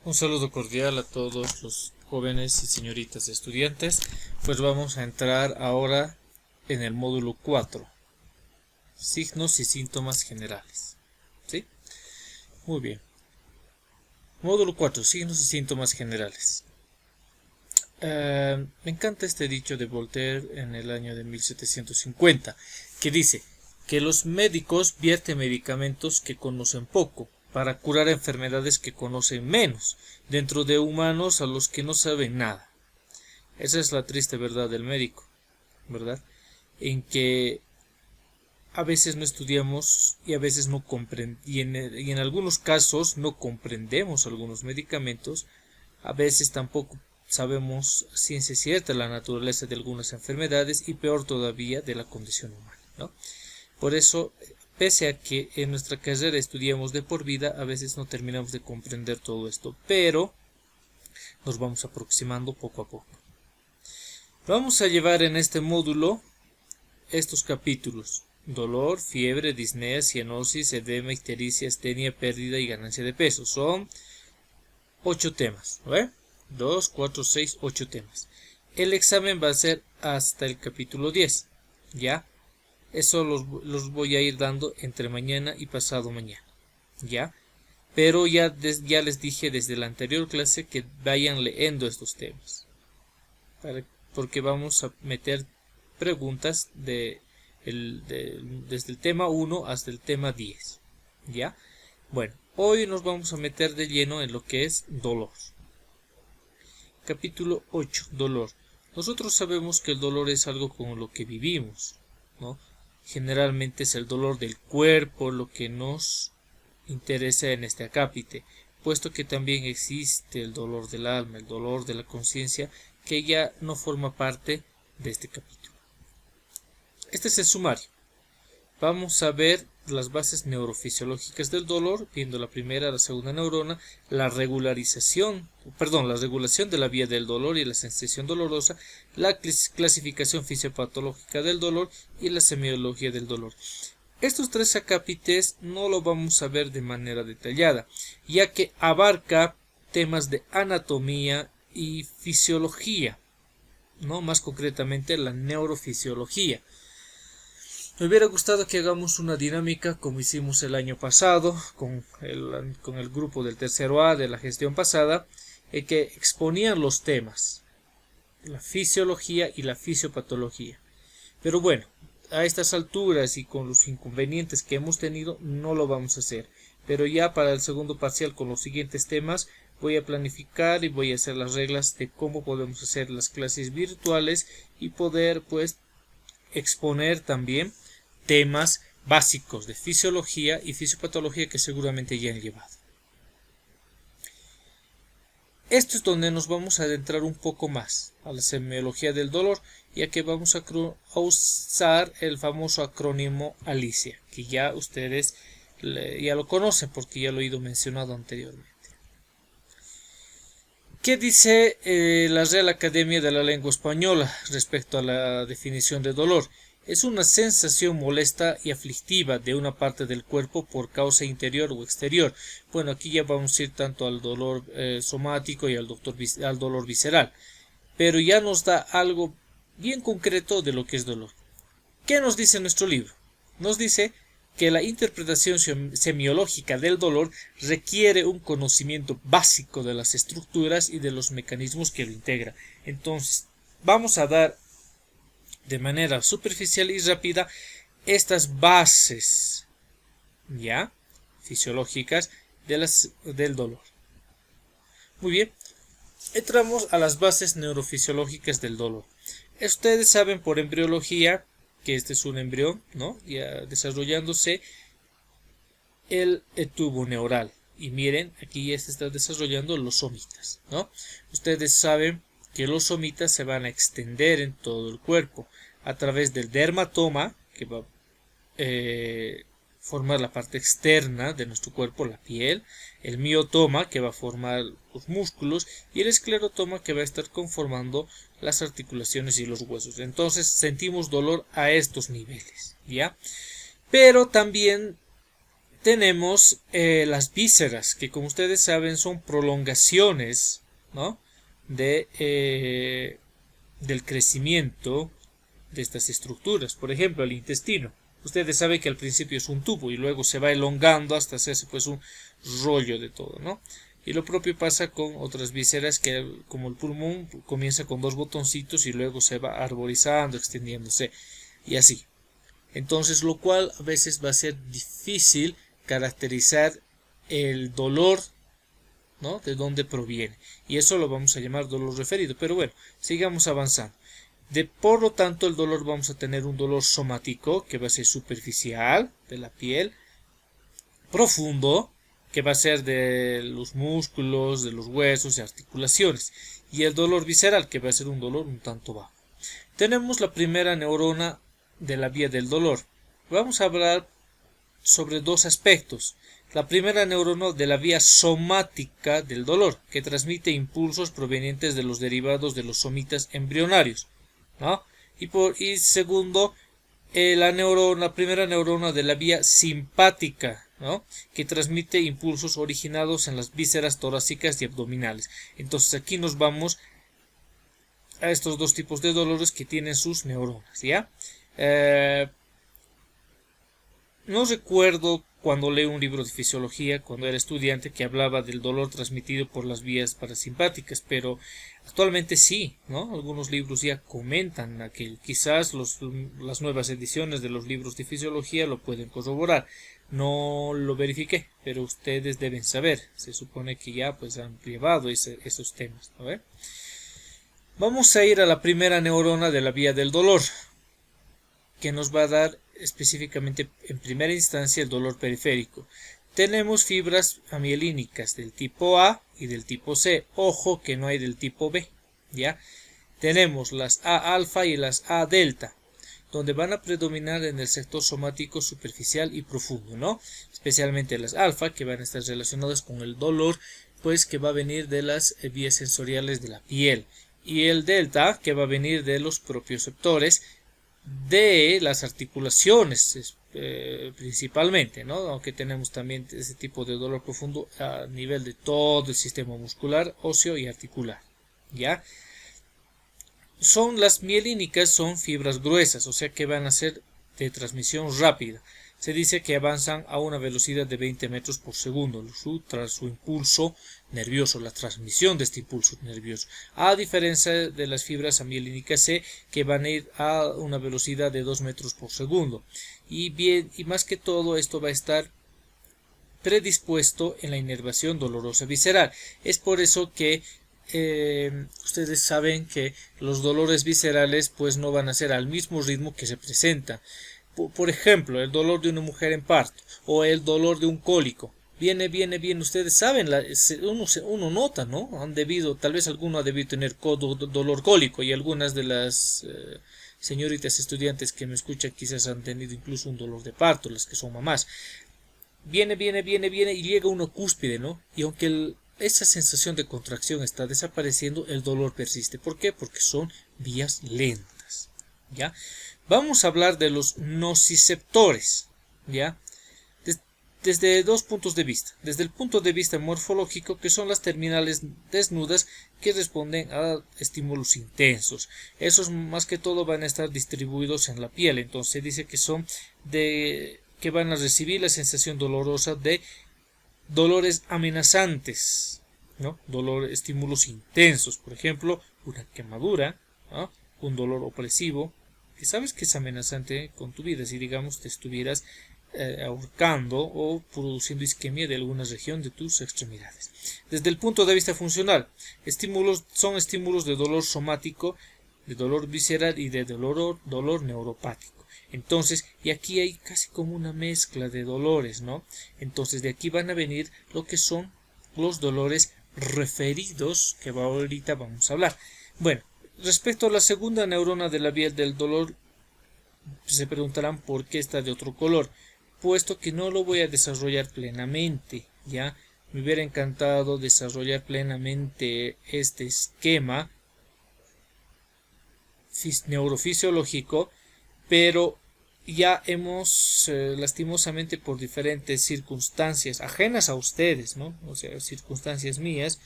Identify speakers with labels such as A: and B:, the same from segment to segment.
A: Un saludo cordial a todos los jóvenes y señoritas estudiantes. Pues vamos a entrar ahora en el módulo 4, signos y síntomas generales. ¿Sí? Muy bien. Módulo 4, signos y síntomas generales. Me encanta este dicho de Voltaire en el año de 1750, que dice que los médicos vierten medicamentos que conocen poco, para curar enfermedades que conocen menos, dentro de humanos a los que no saben nada. Esa es la triste verdad del médico, ¿verdad? En que a veces no estudiamos y a veces no comprendemos, y en algunos casos no comprendemos algunos medicamentos, a veces tampoco sabemos a ciencia cierta la naturaleza de algunas enfermedades y peor todavía de la condición humana, ¿no? Por eso, pese a que en nuestra carrera estudiamos de por vida, a veces no terminamos de comprender todo esto, pero nos vamos aproximando poco a poco. Vamos a llevar en este módulo estos capítulos: dolor, fiebre, disnea, cianosis, edema, ictericia, astenia, pérdida y ganancia de peso. Son 8 temas, ¿ve? 2, 4, 6, 8 temas. El examen va a ser hasta el capítulo 10, ¿ya? Eso los voy a ir dando entre mañana y pasado mañana, ¿ya? Pero ya les dije desde la anterior clase que vayan leyendo estos temas, porque vamos a meter preguntas desde el tema 1 hasta el tema 10, ¿ya? Bueno, hoy nos vamos a meter de lleno en lo que es dolor. Capítulo 8, dolor. Nosotros sabemos que el dolor es algo con lo que vivimos, ¿no? Generalmente es el dolor del cuerpo lo que nos interesa en este acápite, puesto que también existe el dolor del alma, el dolor de la conciencia, que ya no forma parte de este capítulo. Este es el sumario. Vamos a ver las bases neurofisiológicas del dolor, viendo la primera, la segunda neurona, la regulación de la vía del dolor y la sensación dolorosa, la clasificación fisiopatológica del dolor y la semiología del dolor. Estos 3 acápites no lo vamos a ver de manera detallada, ya que abarca temas de anatomía y fisiología, ¿no? Más concretamente la neurofisiología. Me hubiera gustado que hagamos una dinámica como hicimos el año pasado con el grupo del tercero A de la gestión pasada, que exponían los temas, la fisiología y la fisiopatología. Pero bueno, a estas alturas y con los inconvenientes que hemos tenido no lo vamos a hacer. Pero ya para el segundo parcial con los siguientes temas voy a planificar y voy a hacer las reglas de cómo podemos hacer las clases virtuales y poder pues exponer también temas básicos de fisiología y fisiopatología que seguramente ya han llevado. Esto es donde nos vamos a adentrar un poco más a la semiología del dolor, ya que vamos a usar el famoso acrónimo ALICIA, que ya ustedes ya lo conocen porque ya lo he ido mencionado anteriormente. ¿Qué dice la Real Academia de la Lengua Española respecto a la definición de dolor? Es una sensación molesta y aflictiva de una parte del cuerpo por causa interior o exterior. Bueno, aquí ya vamos a ir tanto al dolor somático y al dolor visceral. Pero ya nos da algo bien concreto de lo que es dolor. ¿Qué nos dice nuestro libro? Nos dice que la interpretación semiológica del dolor requiere un conocimiento básico de las estructuras y de los mecanismos que lo integran. Entonces, vamos a dar de manera superficial y rápida estas bases ya fisiológicas del dolor. Muy bien, entramos a las bases neurofisiológicas del dolor. Ustedes saben por embriología que este es un embrión, ¿no? Ya desarrollándose el tubo neural. Y miren, aquí ya se está desarrollando los somitas, ¿no? Ustedes saben que los somitas se van a extender en todo el cuerpo a través del dermatoma, que va a formar la parte externa de nuestro cuerpo, la piel, el miotoma, que va a formar los músculos, y el esclerotoma, que va a estar conformando las articulaciones y los huesos. Entonces sentimos dolor a estos niveles, ¿ya? Pero también tenemos las vísceras, que como ustedes saben son prolongaciones, ¿no?, del crecimiento de estas estructuras. Por ejemplo, el intestino. Ustedes saben que al principio es un tubo y luego se va elongando hasta hacerse pues un rollo de todo, ¿no? Y lo propio pasa con otras vísceras, que como el pulmón comienza con dos botoncitos y luego se va arborizando, extendiéndose y así. Entonces, lo cual a veces va a ser difícil caracterizar el dolor, ¿no?, de dónde proviene. Y eso lo vamos a llamar dolor referido. Pero bueno, sigamos avanzando. Por lo tanto, el dolor, vamos a tener un dolor somático, que va a ser superficial, de la piel, profundo, que va a ser de los músculos, de los huesos y articulaciones, y el dolor visceral, que va a ser un dolor un tanto bajo. Tenemos la primera neurona de la vía del dolor. Vamos a hablar sobre dos aspectos. La primera neurona de la vía somática del dolor, que transmite impulsos provenientes de los derivados de los somitas embrionarios, ¿no? Y segundo, la primera neurona de la vía simpática, ¿no?, que transmite impulsos originados en las vísceras torácicas y abdominales. Entonces aquí nos vamos a estos dos tipos de dolores que tienen sus neuronas, ¿ya? No recuerdo cuando leí un libro de fisiología, cuando era estudiante, que hablaba del dolor transmitido por las vías parasimpáticas, pero actualmente sí, ¿no? Algunos libros ya comentan aquello. Quizás las nuevas ediciones de los libros de fisiología lo pueden corroborar. No lo verifiqué, pero ustedes deben saber. Se supone que ya pues han llevado esos temas, ¿no? Vamos a ir a la primera neurona de la vía del dolor, que nos va a dar específicamente en primera instancia el dolor periférico. Tenemos fibras amielínicas del tipo A y del tipo C. Ojo que no hay del tipo B, ¿ya? Tenemos las A alfa y las A delta, donde van a predominar en el sector somático superficial y profundo, ¿no? Especialmente las alfa, que van a estar relacionadas con el dolor, pues que va a venir de las vías sensoriales de la piel, y el delta, que va a venir de los propioceptores de las articulaciones, principalmente, ¿no?, aunque tenemos también ese tipo de dolor profundo a nivel de todo el sistema muscular, óseo y articular, ¿ya? Las mielínicas, son fibras gruesas, o sea que van a ser de transmisión rápida. Se dice que avanzan a una velocidad de 20 metros por segundo tras su impulso nervioso, la transmisión de este impulso nervioso, a diferencia de las fibras amielínicas C, que van a ir a una velocidad de 2 metros por segundo. Y más que todo, esto va a estar predispuesto en la inervación dolorosa visceral. Es por eso que ustedes saben que los dolores viscerales pues no van a ser al mismo ritmo que se presentan. Por ejemplo, el dolor de una mujer en parto o el dolor de un cólico. Viene, ustedes saben, uno nota, ¿no? Tal vez alguno ha debido tener dolor cólico, y algunas de las señoritas estudiantes que me escuchan quizás han tenido incluso un dolor de parto, las que son mamás. Viene y llega una cúspide, ¿no? Y aunque esa sensación de contracción está desapareciendo, el dolor persiste. ¿Por qué? Porque son vías lentas, ¿ya? Vamos a hablar de los nociceptores, ¿ya? Desde dos puntos de vista. Desde el punto de vista morfológico, que son las terminales desnudas que responden a estímulos intensos. Esos más que todo van a estar distribuidos en la piel. Entonces se dice que son que van a recibir la sensación dolorosa de dolores amenazantes, ¿no? Estímulos intensos, por ejemplo, una quemadura, ¿no?, un dolor opresivo, que sabes que es amenazante con tu vida, si digamos te estuvieras ahorcando o produciendo isquemia de alguna región de tus extremidades. Desde el punto de vista funcional, son estímulos de dolor somático, de dolor visceral y de dolor neuropático. Entonces, y aquí hay casi como una mezcla de dolores, ¿no? Entonces de aquí van a venir lo que son los dolores referidos, que ahorita vamos a hablar. Bueno, respecto a la segunda neurona de la vía del dolor, se preguntarán por qué está de otro color, puesto que no lo voy a desarrollar plenamente, ¿ya? Me hubiera encantado desarrollar plenamente este esquema neurofisiológico, pero ya hemos, lastimosamente por diferentes circunstancias ajenas a ustedes, ¿no? O sea, circunstancias mías,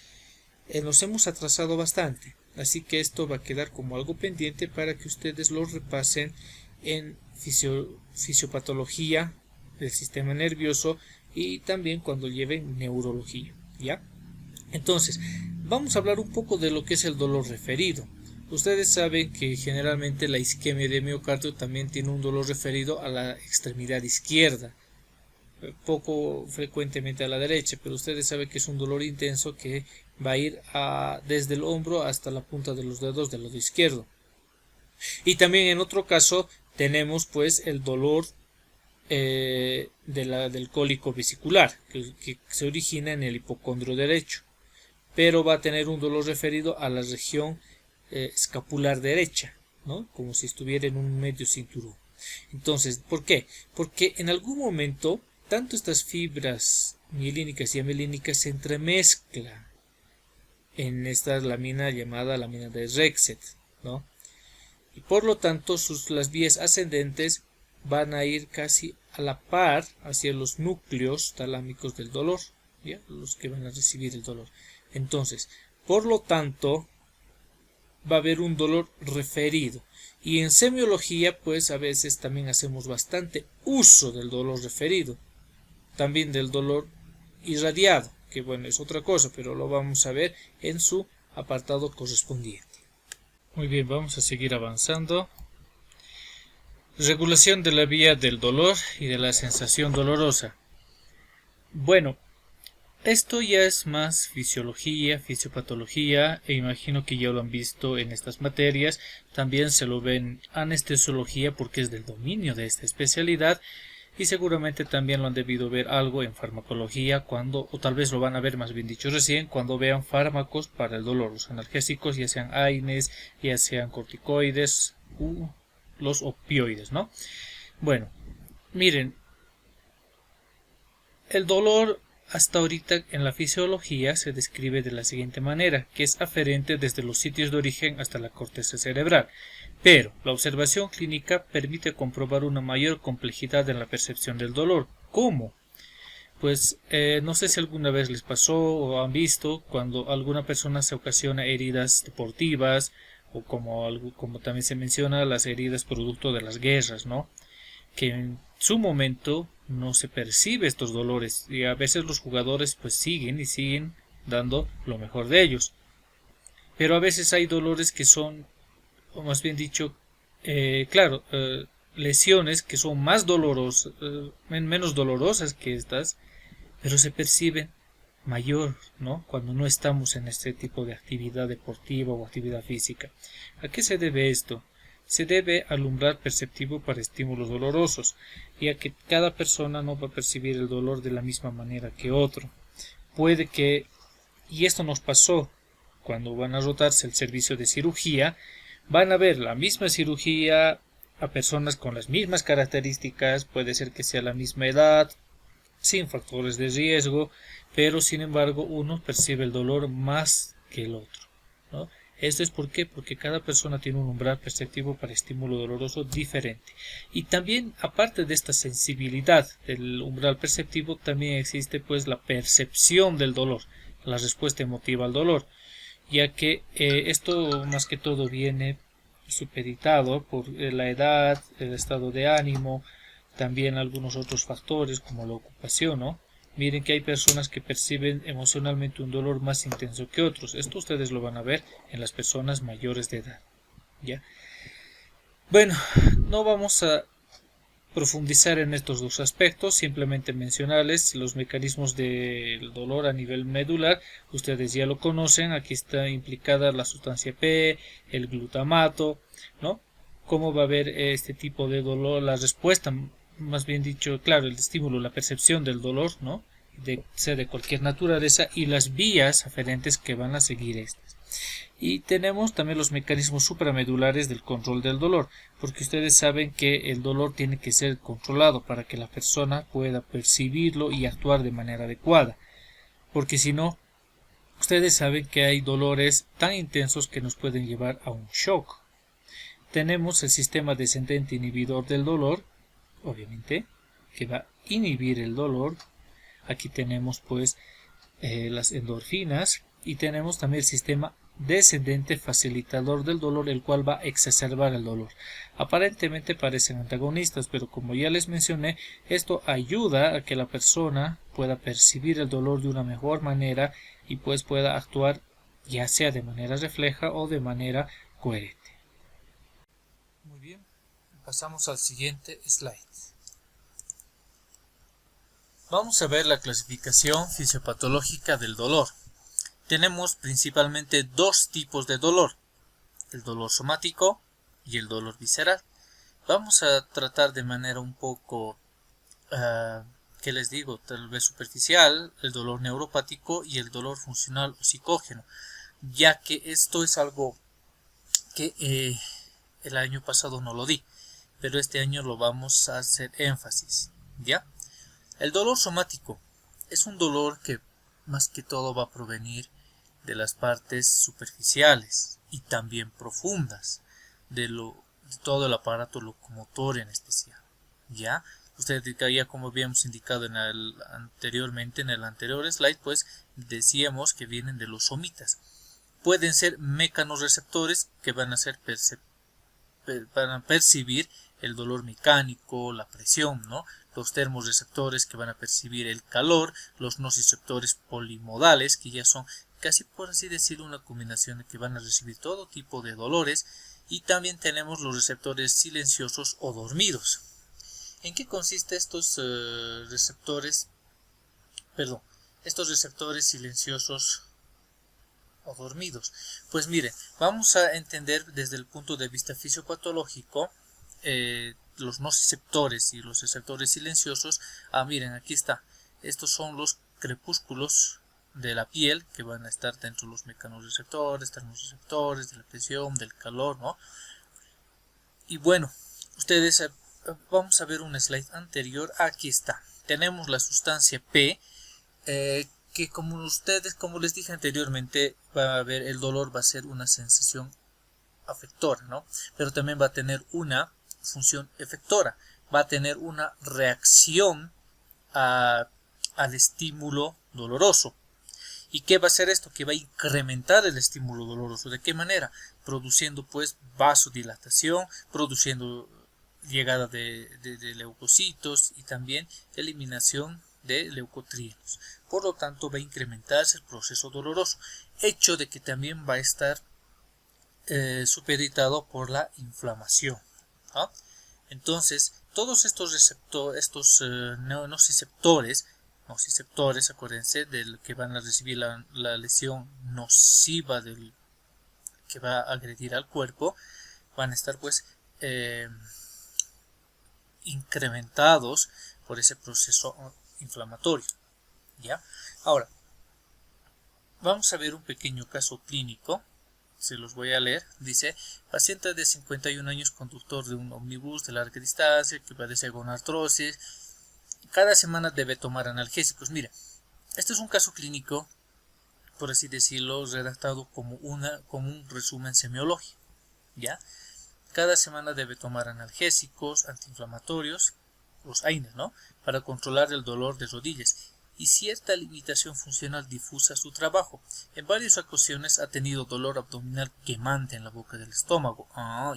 A: nos hemos atrasado bastante. Así que esto va a quedar como algo pendiente para que ustedes lo repasen en fisiopatología del sistema nervioso y también cuando lleven neurología, ¿ya? Entonces, vamos a hablar un poco de lo que es el dolor referido. Ustedes saben que generalmente la isquemia de miocardio también tiene un dolor referido a la extremidad izquierda, poco frecuentemente a la derecha, pero ustedes saben que es un dolor intenso que va a ir desde el hombro hasta la punta de los dedos del lado izquierdo. Y también en otro caso tenemos pues el dolor del cólico vesicular, que se origina en el hipocondrio derecho, pero va a tener un dolor referido a la región escapular derecha, ¿no? Como si estuviera en un medio cinturón. Entonces, ¿por qué? Porque en algún momento tanto estas fibras mielínicas y amilénicas se entremezclan en esta lámina llamada lámina de Rexet, ¿no? Y por lo tanto las vías ascendentes van a ir casi a la par hacia los núcleos talámicos del dolor, ¿ya? Los que van a recibir el dolor. Entonces, por lo tanto, va a haber un dolor referido. Y en semiología, pues a veces también hacemos bastante uso del dolor referido. También del dolor irradiado, que bueno, es otra cosa, pero lo vamos a ver en su apartado correspondiente. Muy bien, vamos a seguir avanzando. Regulación de la vía del dolor y de la sensación dolorosa. Bueno, esto ya es más fisiología, fisiopatología, e imagino que ya lo han visto en estas materias. También se lo ven anestesiología porque es del dominio de esta especialidad, y seguramente también lo han debido ver algo en farmacología o tal vez lo van a ver, más bien dicho recién, cuando vean fármacos para el dolor, los analgésicos, ya sean AINES, ya sean corticoides, los opioides, ¿no? Bueno, miren, el dolor hasta ahorita en la fisiología se describe de la siguiente manera, que es aferente desde los sitios de origen hasta la corteza cerebral, pero la observación clínica permite comprobar una mayor complejidad en la percepción del dolor. ¿Cómo? Pues no sé si alguna vez les pasó o han visto cuando alguna persona se ocasiona heridas deportivas o como también se menciona las heridas producto de las guerras, ¿no? Que en su momento no se percibe estos dolores y a veces los jugadores pues siguen dando lo mejor de ellos, pero a veces hay dolores que son, o más bien dicho, lesiones que son más dolorosas, menos dolorosas que estas, pero se perciben mayor, ¿no? Cuando no estamos en este tipo de actividad deportiva o actividad física. ¿A qué se debe esto? Se debe al umbral perceptivo para estímulos dolorosos, ya que cada persona no va a percibir el dolor de la misma manera que otro. Puede que, y esto nos pasó cuando van a rotarse el servicio de cirugía, van a ver la misma cirugía a personas con las mismas características, puede ser que sea la misma edad, sin factores de riesgo, pero sin embargo uno percibe el dolor más que el otro, ¿no? Esto es ¿por qué? Porque cada persona tiene un umbral perceptivo para estímulo doloroso diferente. Y también, aparte de esta sensibilidad del umbral perceptivo, también existe pues la percepción del dolor, la respuesta emotiva al dolor, ya que esto más que todo viene supeditado por la edad, el estado de ánimo, también algunos otros factores como la ocupación, ¿no? Miren que hay personas que perciben emocionalmente un dolor más intenso que otros. Esto ustedes lo van a ver en las personas mayores de edad, ¿ya? Bueno, no vamos a profundizar en estos dos aspectos, simplemente mencionarles los mecanismos del dolor a nivel medular. Ustedes ya lo conocen, aquí está implicada la sustancia P, el glutamato, ¿no? Cómo va a haber este tipo de dolor, la respuesta, más bien dicho, claro, el estímulo, la percepción del dolor, ¿no? Sea de cualquier naturaleza, y las vías aferentes que van a seguir estas. Y tenemos también los mecanismos supramedulares del control del dolor, porque ustedes saben que el dolor tiene que ser controlado para que la persona pueda percibirlo y actuar de manera adecuada, porque si no, ustedes saben que hay dolores tan intensos que nos pueden llevar a un shock. Tenemos el sistema descendente inhibidor del dolor, obviamente, que va a inhibir el dolor. Aquí tenemos pues las endorfinas y tenemos también el sistema descendente facilitador del dolor, el cual va a exacerbar el dolor. Aparentemente parecen antagonistas, pero como ya les mencioné, esto ayuda a que la persona pueda percibir el dolor de una mejor manera y pues pueda actuar ya sea de manera refleja o de manera coherente. Muy bien, pasamos al siguiente slide. Vamos a ver la clasificación fisiopatológica del dolor. Tenemos principalmente dos tipos de dolor, el dolor somático y el dolor visceral. Vamos a tratar de manera un poco, ¿qué les digo? Tal vez superficial, el dolor neuropático y el dolor funcional o psicógeno, ya que esto es algo que el año pasado no lo di, pero este año lo vamos a hacer énfasis, ¿ya? El dolor somático es un dolor que más que todo va a provenir de las partes superficiales y también profundas de todo el aparato locomotor en especial, ¿ya? Ustedes ya como habíamos indicado anteriormente en el anterior slide, pues decíamos que vienen de los somitas. Pueden ser mecanorreceptores que van a percibir el dolor mecánico, la presión, ¿no? Los termorreceptores que van a percibir el calor, los nociceptores polimodales que ya son casi por así decirlo una combinación de que van a recibir todo tipo de dolores, y también tenemos los receptores silenciosos o dormidos. ¿En qué consiste estos receptores silenciosos o dormidos? Pues miren, vamos a entender desde el punto de vista fisiopatológico los nociceptores y los receptores silenciosos. Miren, aquí está. Estos son los crepúsculos de la piel que van a estar dentro de los mecanorreceptores, termorreceptores, de la presión, del calor, ¿no? Y bueno, ustedes vamos a ver un slide anterior. Aquí está. Tenemos la sustancia P, que como les dije anteriormente, el dolor va a ser una sensación afectora, ¿no? Pero también va a tener una función efectora, va a tener una reacción al estímulo doloroso. ¿Y qué va a hacer esto? Que va a incrementar el estímulo doloroso. ¿De qué manera? Produciendo pues vasodilatación, produciendo llegada de leucocitos y también eliminación de leucotrienos. Por lo tanto va a incrementarse el proceso doloroso, hecho de que también va a estar supeditado por la inflamación, ¿no? Entonces todos estos nociceptores, acuérdense, del que van a recibir la lesión nociva que va a agredir al cuerpo, van a estar pues incrementados por ese proceso inflamatorio, ¿ya? Ahora vamos a ver un pequeño caso clínico. Se los voy a leer. Dice: paciente de 51 años, conductor de un ómnibus de larga distancia, que padece gonartrosis, cada semana debe tomar analgésicos. Mira, este es un caso clínico, por así decirlo, redactado como un resumen semiológico, ¿ya? Cada semana debe tomar analgésicos, antiinflamatorios, los AINES, ¿no? Para controlar el dolor de rodillas y cierta limitación funcional difusa a su trabajo. En varias ocasiones ha tenido dolor abdominal quemante en la boca del estómago.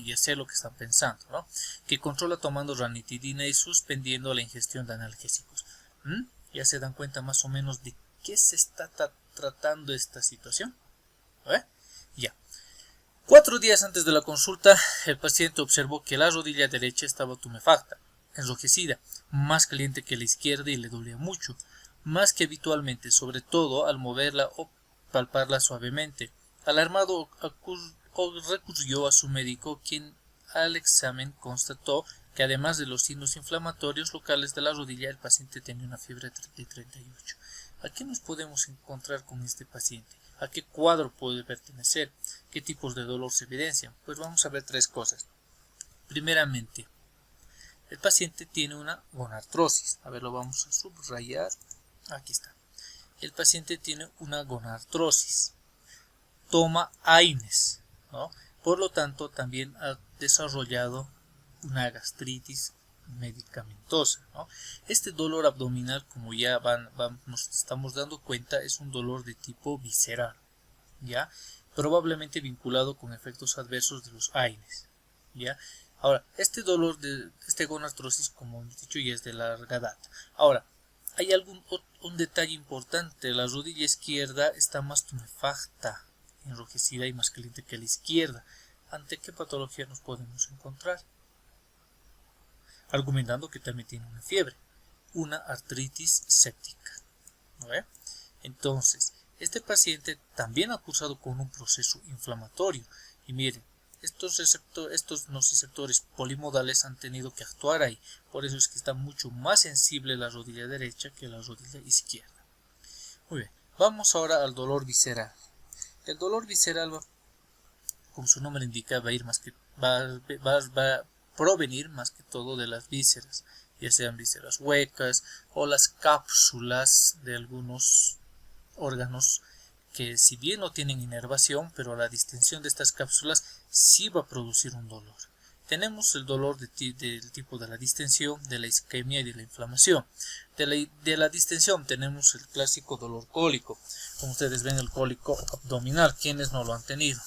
A: Ya sé lo que están pensando, ¿no? Que controla tomando ranitidina y suspendiendo la ingestión de analgésicos. ¿Ya se dan cuenta más o menos de qué se está tratando esta situación? Ya. 4 días antes de la consulta, el paciente observó que la rodilla derecha estaba tumefacta, enrojecida, más caliente que la izquierda y le dolía mucho, más que habitualmente, sobre todo al moverla o palparla suavemente. Alarmado, recurrió a su médico, quien al examen constató que además de los signos inflamatorios locales de la rodilla, el paciente tenía una fiebre de 38. ¿A qué nos podemos encontrar con este paciente? ¿A qué cuadro puede pertenecer? ¿Qué tipos de dolor se evidencian? Pues vamos a ver 3 cosas. Primeramente, el paciente tiene una gonartrosis. A ver, lo vamos a subrayar. Aquí está. El paciente tiene una gonartrosis. Toma AINES, ¿no? Por lo tanto, también ha desarrollado una gastritis medicamentosa, ¿no? Este dolor abdominal, como ya nos estamos dando cuenta, es un dolor de tipo visceral, ¿ya? Probablemente vinculado con efectos adversos de los AINES, ¿ya? Ahora, este dolor de gonartrosis, como hemos dicho, ya es de larga data. Ahora, hay un detalle importante: la rodilla izquierda está más tumefacta, enrojecida y más caliente que la izquierda. ¿Ante qué patología nos podemos encontrar? Argumentando que también tiene una fiebre, una artritis séptica, ¿no ve? Entonces, este paciente también ha cursado con un proceso inflamatorio, y miren, estos nociceptores polimodales han tenido que actuar ahí. Por eso es que está mucho más sensible la rodilla derecha que la rodilla izquierda. Muy bien, vamos ahora al dolor visceral. El dolor visceral, como su nombre indica, va a provenir más que todo de las vísceras, ya sean vísceras huecas o las cápsulas de algunos órganos que, si bien no tienen inervación, pero la distensión de estas cápsulas sí va a producir un dolor. Tenemos el dolor del tipo de la distensión, de la isquemia y de la inflamación. De la distensión tenemos el clásico dolor cólico. Como ustedes ven, el cólico abdominal. ¿Quiénes no lo han tenido?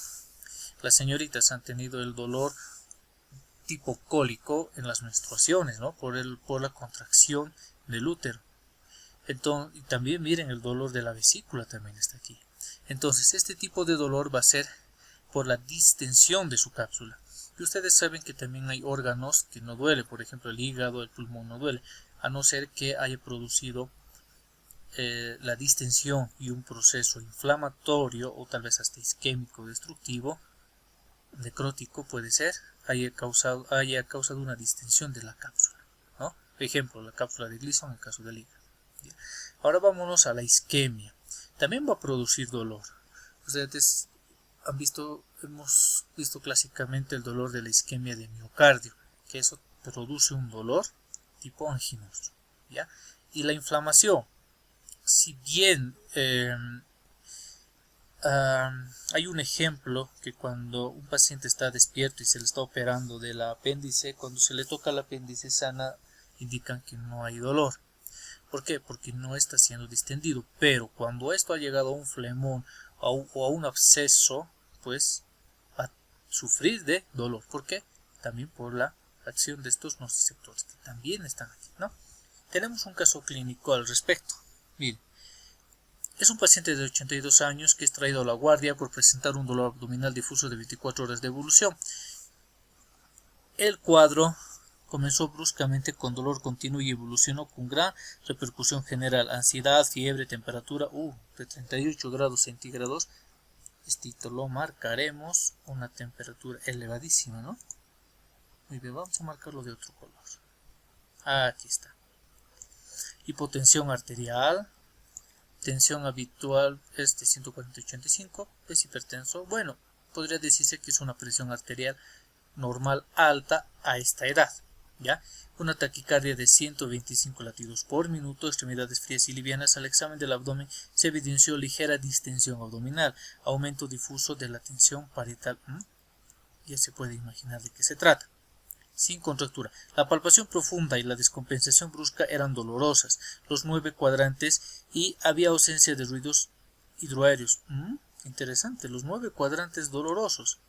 A: Las señoritas han tenido el dolor tipo cólico en las menstruaciones, ¿no? Por la contracción del útero. Entonces, y también miren, el dolor de la vesícula también está aquí. Entonces, este tipo de dolor va a ser por la distensión de su cápsula. Y ustedes saben que también hay órganos que no duele, por ejemplo el hígado, el pulmón no duele, a no ser que haya producido la distensión y un proceso inflamatorio o tal vez hasta isquémico destructivo, necrótico puede ser, haya causado una distensión de la cápsula, ¿no? Por ejemplo, la cápsula de Gleason en el caso del hígado. Ahora vámonos a la isquemia. También va a producir dolor. Ustedes hemos visto clásicamente el dolor de la isquemia de miocardio, que eso produce un dolor tipo anginoso, ¿ya? Y la inflamación, si bien hay un ejemplo que cuando un paciente está despierto y se le está operando del apéndice, cuando se le toca el apéndice sana, indican que no hay dolor. ¿Por qué? Porque no está siendo distendido. Pero cuando esto ha llegado a un flemón o a un absceso, pues va a sufrir de dolor. ¿Por qué? También por la acción de estos nociceptores que también están aquí, ¿no? Tenemos un caso clínico al respecto. Miren, es un paciente de 82 años que es traído a la guardia por presentar un dolor abdominal difuso de 24 horas de evolución. El cuadro comenzó bruscamente con dolor continuo y evolucionó con gran repercusión general, ansiedad, fiebre, temperatura de 38 grados centígrados. Esto lo marcaremos, una temperatura elevadísima, ¿no? Muy bien, vamos a marcarlo de otro color. Aquí está. Hipotensión arterial, tensión habitual es de 140/85, es hipertenso. Bueno, podría decirse que es una presión arterial normal alta a esta edad, ¿ya? Una taquicardia de 125 latidos por minuto, extremidades frías y livianas. Al examen del abdomen se evidenció ligera distensión abdominal, aumento difuso de la tensión parietal. Ya se puede imaginar de qué se trata. Sin contractura. La palpación profunda y la descompensación brusca eran dolorosas. Los 9 cuadrantes y había ausencia de ruidos hidroaéreos. Interesante, los 9 cuadrantes dolorosos.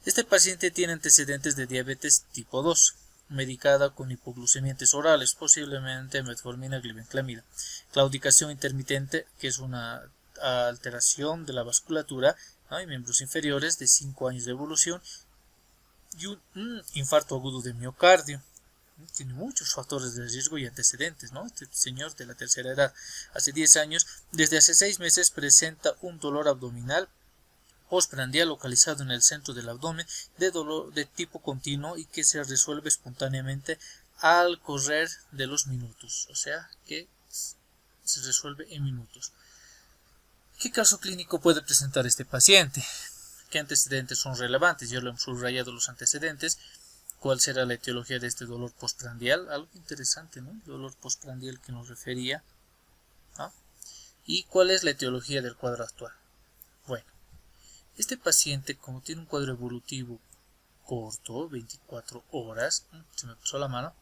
A: Este paciente tiene antecedentes de diabetes tipo 2, medicada con hipoglucemiantes orales, posiblemente metformina, glibenclamida. Claudicación intermitente, que es una alteración de la vasculatura, ¿no? Y miembros inferiores, de 5 años de evolución, y un infarto agudo de miocardio. Tiene muchos factores de riesgo y antecedentes, ¿no? Este señor de la tercera edad, hace 10 años, desde hace 6 meses presenta un dolor abdominal postprandial localizado en el centro del abdomen, de dolor de tipo continuo y que se resuelve espontáneamente al correr de los minutos, o sea que se resuelve en minutos. ¿Qué caso clínico puede presentar este paciente? ¿Qué antecedentes son relevantes? Ya lo hemos subrayado los antecedentes. ¿Cuál será la etiología de este dolor postprandial? Algo interesante, ¿no? El dolor postprandial que nos refería, ¿no? ¿Y cuál es la etiología del cuadro actual? Bueno, este paciente, como tiene un cuadro evolutivo corto, 24 horas, se me pasó la mano,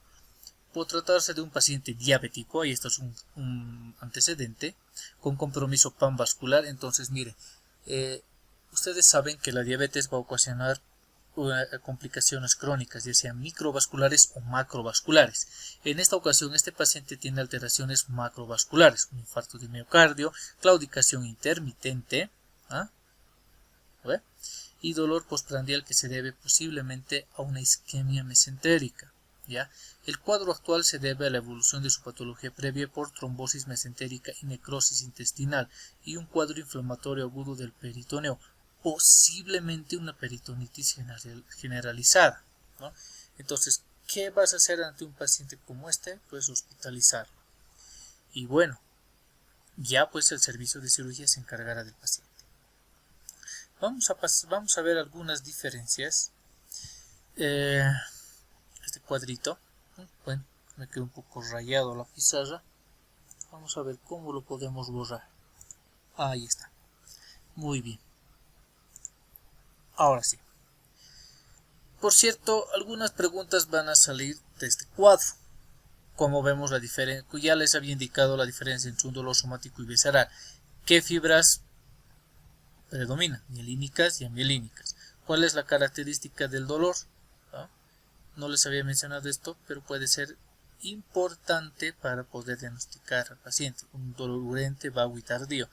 A: por tratarse de un paciente diabético, ahí está un antecedente, con compromiso panvascular. Entonces, mire, ustedes saben que la diabetes va a ocasionar complicaciones crónicas, ya sean microvasculares o macrovasculares. En esta ocasión, este paciente tiene alteraciones macrovasculares, un infarto de miocardio, claudicación intermitente, y dolor postprandial que se debe posiblemente a una isquemia mesentérica. ¿Ya? El cuadro actual se debe a la evolución de su patología previa por trombosis mesentérica y necrosis intestinal y un cuadro inflamatorio agudo del peritoneo, posiblemente una peritonitis generalizada, ¿no? Entonces, ¿qué vas a hacer ante un paciente como este? Pues hospitalizarlo. Y bueno, ya pues el servicio de cirugía se encargará del paciente. Vamos a ver algunas diferencias. Este cuadrito, bueno, me quedó un poco rayado la pizarra. Vamos a ver cómo lo podemos borrar. Ahí está. Muy bien. Ahora sí. Por cierto, algunas preguntas van a salir de este cuadro. Como vemos la diferencia, ya les había indicado la diferencia entre un dolor somático y visceral. ¿Qué fibras predominan? Mielínicas y amielínicas. ¿Cuál es la característica del dolor? No les había mencionado esto, pero puede ser importante para poder diagnosticar al paciente. Un dolor urente, vago y tardío.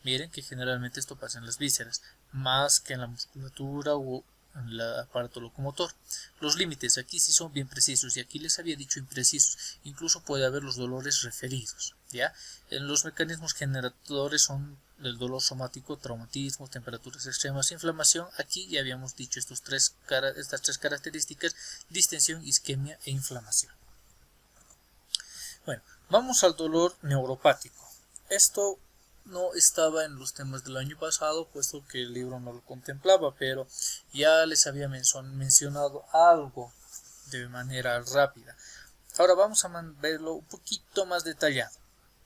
A: Miren que generalmente esto pasa en las vísceras, más que en la musculatura o en el aparato locomotor. Los límites aquí sí son bien precisos, y aquí les había dicho imprecisos. Incluso puede haber los dolores referidos, ¿ya? En los mecanismos generadores son el dolor somático, traumatismo, temperaturas extremas, inflamación. Aquí ya habíamos dicho estas tres características: distensión, isquemia e inflamación. Bueno, vamos al dolor neuropático. Esto no estaba en los temas del año pasado, puesto que el libro no lo contemplaba, pero ya les había mencionado algo de manera rápida. Ahora vamos a verlo un poquito más detallado,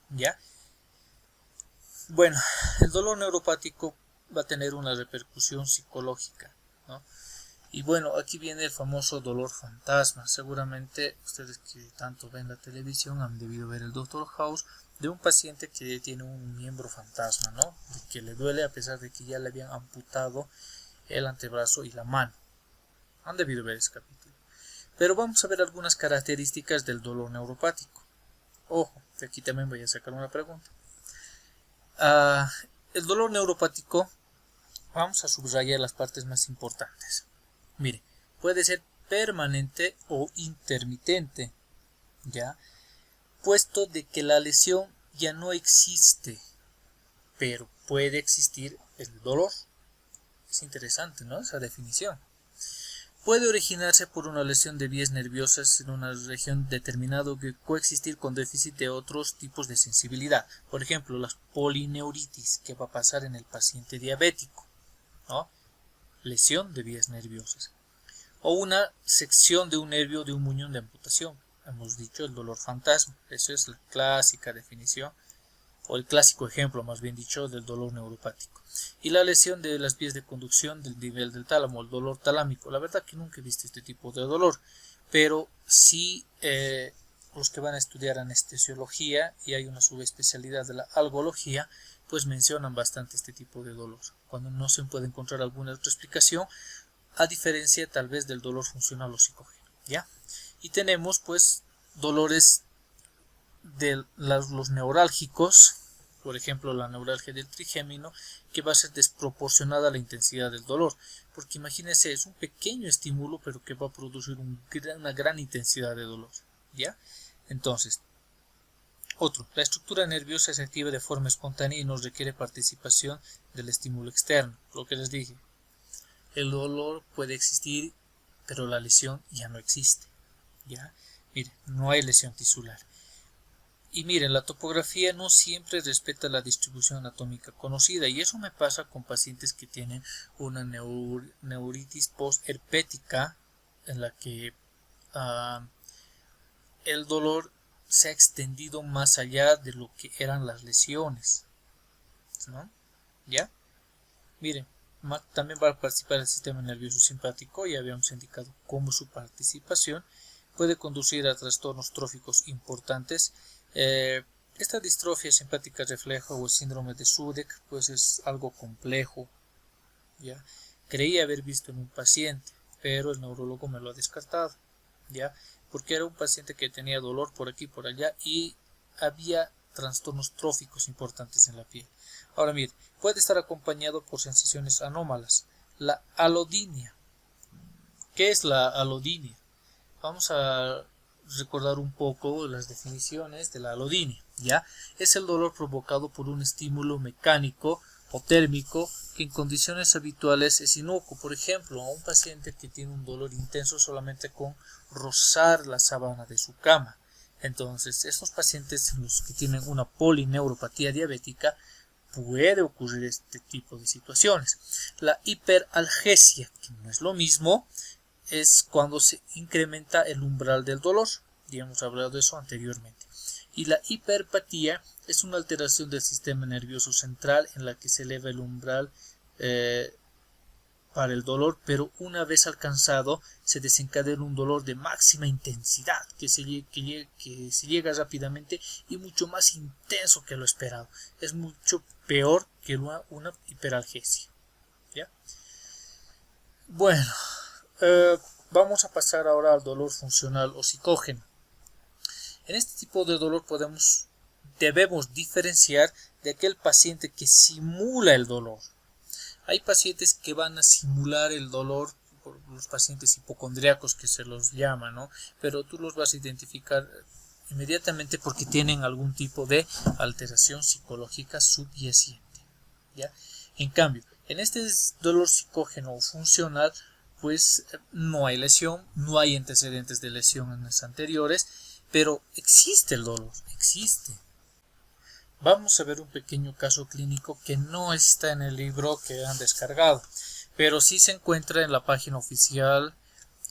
A: ¿ya? Bueno, el dolor neuropático va a tener una repercusión psicológica, ¿no? Y bueno, aquí viene el famoso dolor fantasma. Seguramente ustedes que tanto ven la televisión han debido ver el Dr. House, de un paciente que tiene un miembro fantasma, ¿no? Que le duele a pesar de que ya le habían amputado el antebrazo y la mano. Han debido ver ese capítulo. Pero vamos a ver algunas características del dolor neuropático. Ojo, de aquí también voy a sacar una pregunta. El dolor neuropático, vamos a subrayar las partes más importantes. Mire, puede ser permanente o intermitente, ¿ya? Puesto de que la lesión ya no existe, pero puede existir el dolor. Es interesante, ¿no? Esa definición. Puede originarse por una lesión de vías nerviosas en una región determinada que coexistir con déficit de otros tipos de sensibilidad. Por ejemplo, la polineuritis que va a pasar en el paciente diabético, ¿no? Lesión de vías nerviosas. O una sección de un nervio de un muñón de amputación. Hemos dicho el dolor fantasma. Eso es la clásica definición, o el clásico ejemplo, más bien dicho, del dolor neuropático. Y la lesión de las vías de conducción del nivel del tálamo, el dolor talámico. La verdad que nunca he visto este tipo de dolor, pero sí los que van a estudiar anestesiología, y hay una subespecialidad de la algología, pues mencionan bastante este tipo de dolor, cuando no se puede encontrar alguna otra explicación, a diferencia tal vez del dolor funcional o psicógeno, ¿ya? Y tenemos pues dolores de los neurálgicos, por ejemplo la neuralgia del trigémino, que va a ser desproporcionada a la intensidad del dolor, porque imagínense, es un pequeño estímulo pero que va a producir una gran intensidad de dolor, ¿ya? Entonces, la estructura nerviosa se activa de forma espontánea y no requiere participación del estímulo externo. Lo que les dije, el dolor puede existir, pero la lesión ya no existe, ¿ya? Miren, no hay lesión tisular. Y miren, la topografía no siempre respeta la distribución anatómica conocida, y eso me pasa con pacientes que tienen una neuritis postherpética en la que el dolor se ha extendido más allá de lo que eran las lesiones, ¿no? ¿Ya? Miren, también va a participar el sistema nervioso simpático, ya habíamos indicado cómo su participación, puede conducir a trastornos tróficos importantes. Esta distrofia simpática refleja o el síndrome de Sudeck pues es algo complejo, ¿ya? Creí haber visto en un paciente, pero el neurólogo me lo ha descartado, ¿ya? Porque era un paciente que tenía dolor por aquí y por allá y había trastornos tróficos importantes en la piel. Ahora mire, puede estar acompañado por sensaciones anómalas. La alodinia. ¿Qué es la alodinia? Vamos a recordar un poco las definiciones de la alodinia, ¿ya? Es el dolor provocado por un estímulo mecánico o térmico que en condiciones habituales es inocuo. Por ejemplo, a un paciente que tiene un dolor intenso solamente con rozar la sábana de su cama. Entonces, estos pacientes, los que tienen una polineuropatía diabética, puede ocurrir este tipo de situaciones. La hiperalgesia, que no es lo mismo, es cuando se incrementa el umbral del dolor. Ya hemos hablado de eso anteriormente. Y la hiperpatía es una alteración del sistema nervioso central en la que se eleva el umbral para el dolor, pero una vez alcanzado se desencadena un dolor de máxima intensidad que se llega rápidamente y mucho más intenso que lo esperado. Es mucho peor que una hiperalgesia, ¿ya? Bueno, vamos a pasar ahora al dolor funcional o psicógeno. En este tipo de dolor debemos diferenciar de aquel paciente que simula el dolor. Hay pacientes que van a simular el dolor, los pacientes hipocondríacos que se los llama, ¿no? Pero tú los vas a identificar inmediatamente porque tienen algún tipo de alteración psicológica subyacente, ¿ya? En cambio, en este dolor psicógeno o funcional, pues no hay lesión, no hay antecedentes de lesiones anteriores, pero existe el dolor, existe. Vamos a ver un pequeño caso clínico que no está en el libro que han descargado, pero sí se encuentra en la página oficial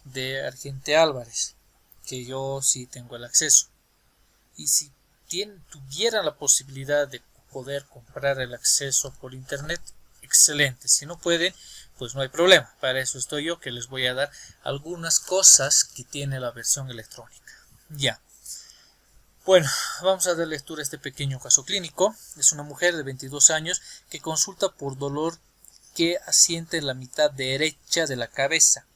A: de Argente Álvarez, que yo sí tengo el acceso. Y si tuvieran la posibilidad de poder comprar el acceso por internet, excelente. Si no pueden, pues no hay problema. Para eso estoy yo, que les voy a dar algunas cosas que tiene la versión electrónica. Ya. Bueno, vamos a dar lectura a este pequeño caso clínico. Es una mujer de 22 años que consulta por dolor que asiente en la mitad derecha de la cabeza,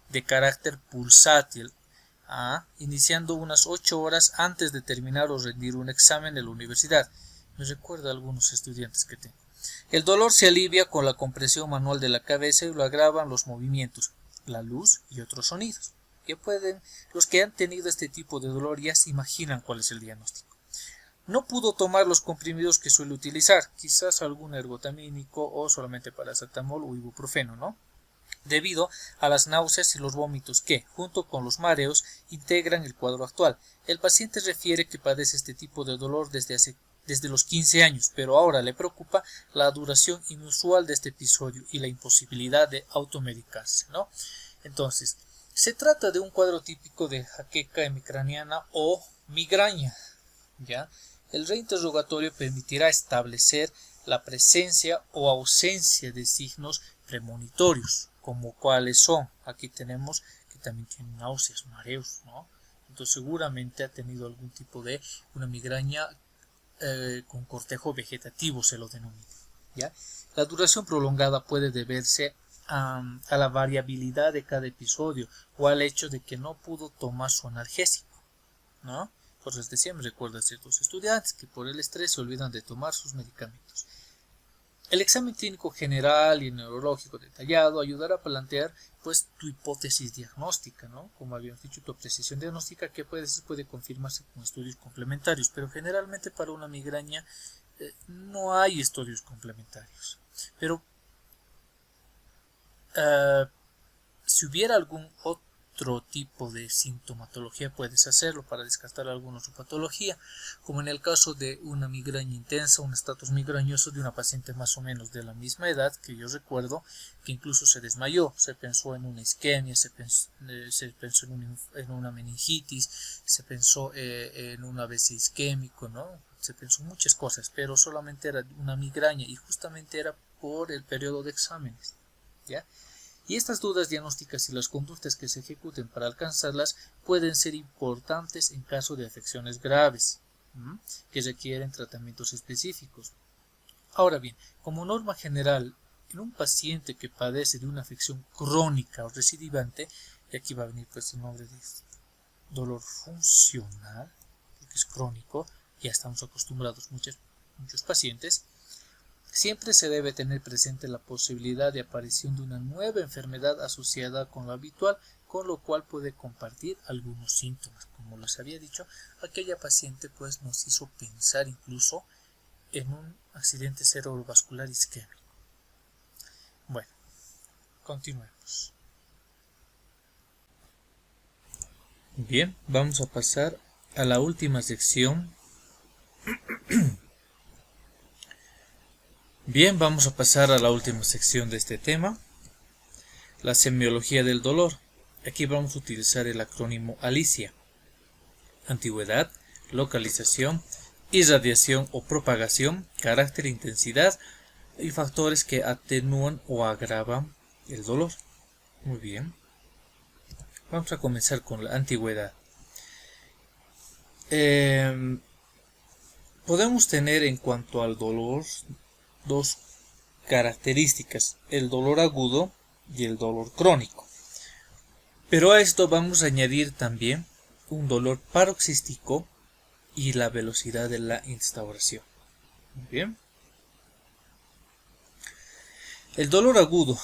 A: de carácter pulsátil, iniciando unas 8 horas antes de terminar o rendir un examen en la universidad. Me recuerda a algunos estudiantes que tengo. El dolor se alivia con la compresión manual de la cabeza y lo agravan los movimientos, la luz y otros sonidos. Los que han tenido este tipo de dolor ya se imaginan cuál es el diagnóstico. No pudo tomar los comprimidos que suele utilizar, quizás algún ergotamínico o solamente paracetamol o ibuprofeno, ¿no? Debido a las náuseas y los vómitos que, junto con los mareos, integran el cuadro actual. El paciente refiere que padece este tipo de dolor desde los 15 años, pero ahora le preocupa la duración inusual de este episodio y la imposibilidad de automedicarse, ¿no? Entonces, se trata de un cuadro típico de jaqueca hemicraniana o migraña, ¿ya? El reinterrogatorio permitirá establecer la presencia o ausencia de signos premonitorios, como cuáles son. Aquí tenemos que también tiene náuseas, mareos, ¿no? Entonces seguramente ha tenido algún tipo de una migraña con cortejo vegetativo, se lo denomina, ¿ya? La duración prolongada puede deberse a la variabilidad de cada episodio o al hecho de que no pudo tomar su analgésico, ¿no? Pues les decía, me recuerda a ciertos estudiantes que por el estrés se olvidan de tomar sus medicamentos. El examen clínico general y neurológico detallado ayudará a plantear pues tu hipótesis diagnóstica, ¿no? Como habíamos dicho, tu precisión diagnóstica que puede confirmarse con estudios complementarios, pero generalmente para una migraña no hay estudios complementarios. Pero si hubiera algún otro tipo de sintomatología, puedes hacerlo para descartar alguna otra patología, como en el caso de una migraña intensa, un estatus migrañoso de una paciente más o menos de la misma edad, que yo recuerdo que incluso se desmayó. Se pensó en una isquemia, se pensó en una meningitis, se pensó en un AVC isquémico, ¿no? Se pensó muchas cosas, pero solamente era una migraña y justamente era por el periodo de exámenes, ¿ya? Y estas dudas diagnósticas y las conductas que se ejecuten para alcanzarlas pueden ser importantes en caso de afecciones graves, que requieren tratamientos específicos. Ahora bien, como norma general, en un paciente que padece de una afección crónica o recidivante, y aquí va a venir pues el nombre de dolor funcional, porque es crónico, ya estamos acostumbrados muchos pacientes, siempre se debe tener presente la posibilidad de aparición de una nueva enfermedad asociada con lo habitual, con lo cual puede compartir algunos síntomas. Como les había dicho, aquella paciente pues nos hizo pensar incluso en un accidente cerebrovascular isquémico. Bueno, continuemos. Bien, vamos a pasar a la última sección. Bien, vamos a pasar a la última sección de este tema, la semiología del dolor. Aquí vamos a utilizar el acrónimo ALICIA: antigüedad, localización, irradiación o propagación, carácter, intensidad y factores que atenúan o agravan el dolor. Muy bien. Vamos a comenzar con la antigüedad. Podemos tener en cuanto al dolor dos características: el dolor agudo y el dolor crónico. Pero a esto vamos a añadir también un dolor paroxístico y la velocidad de la instauración. Muy bien. El dolor agudo.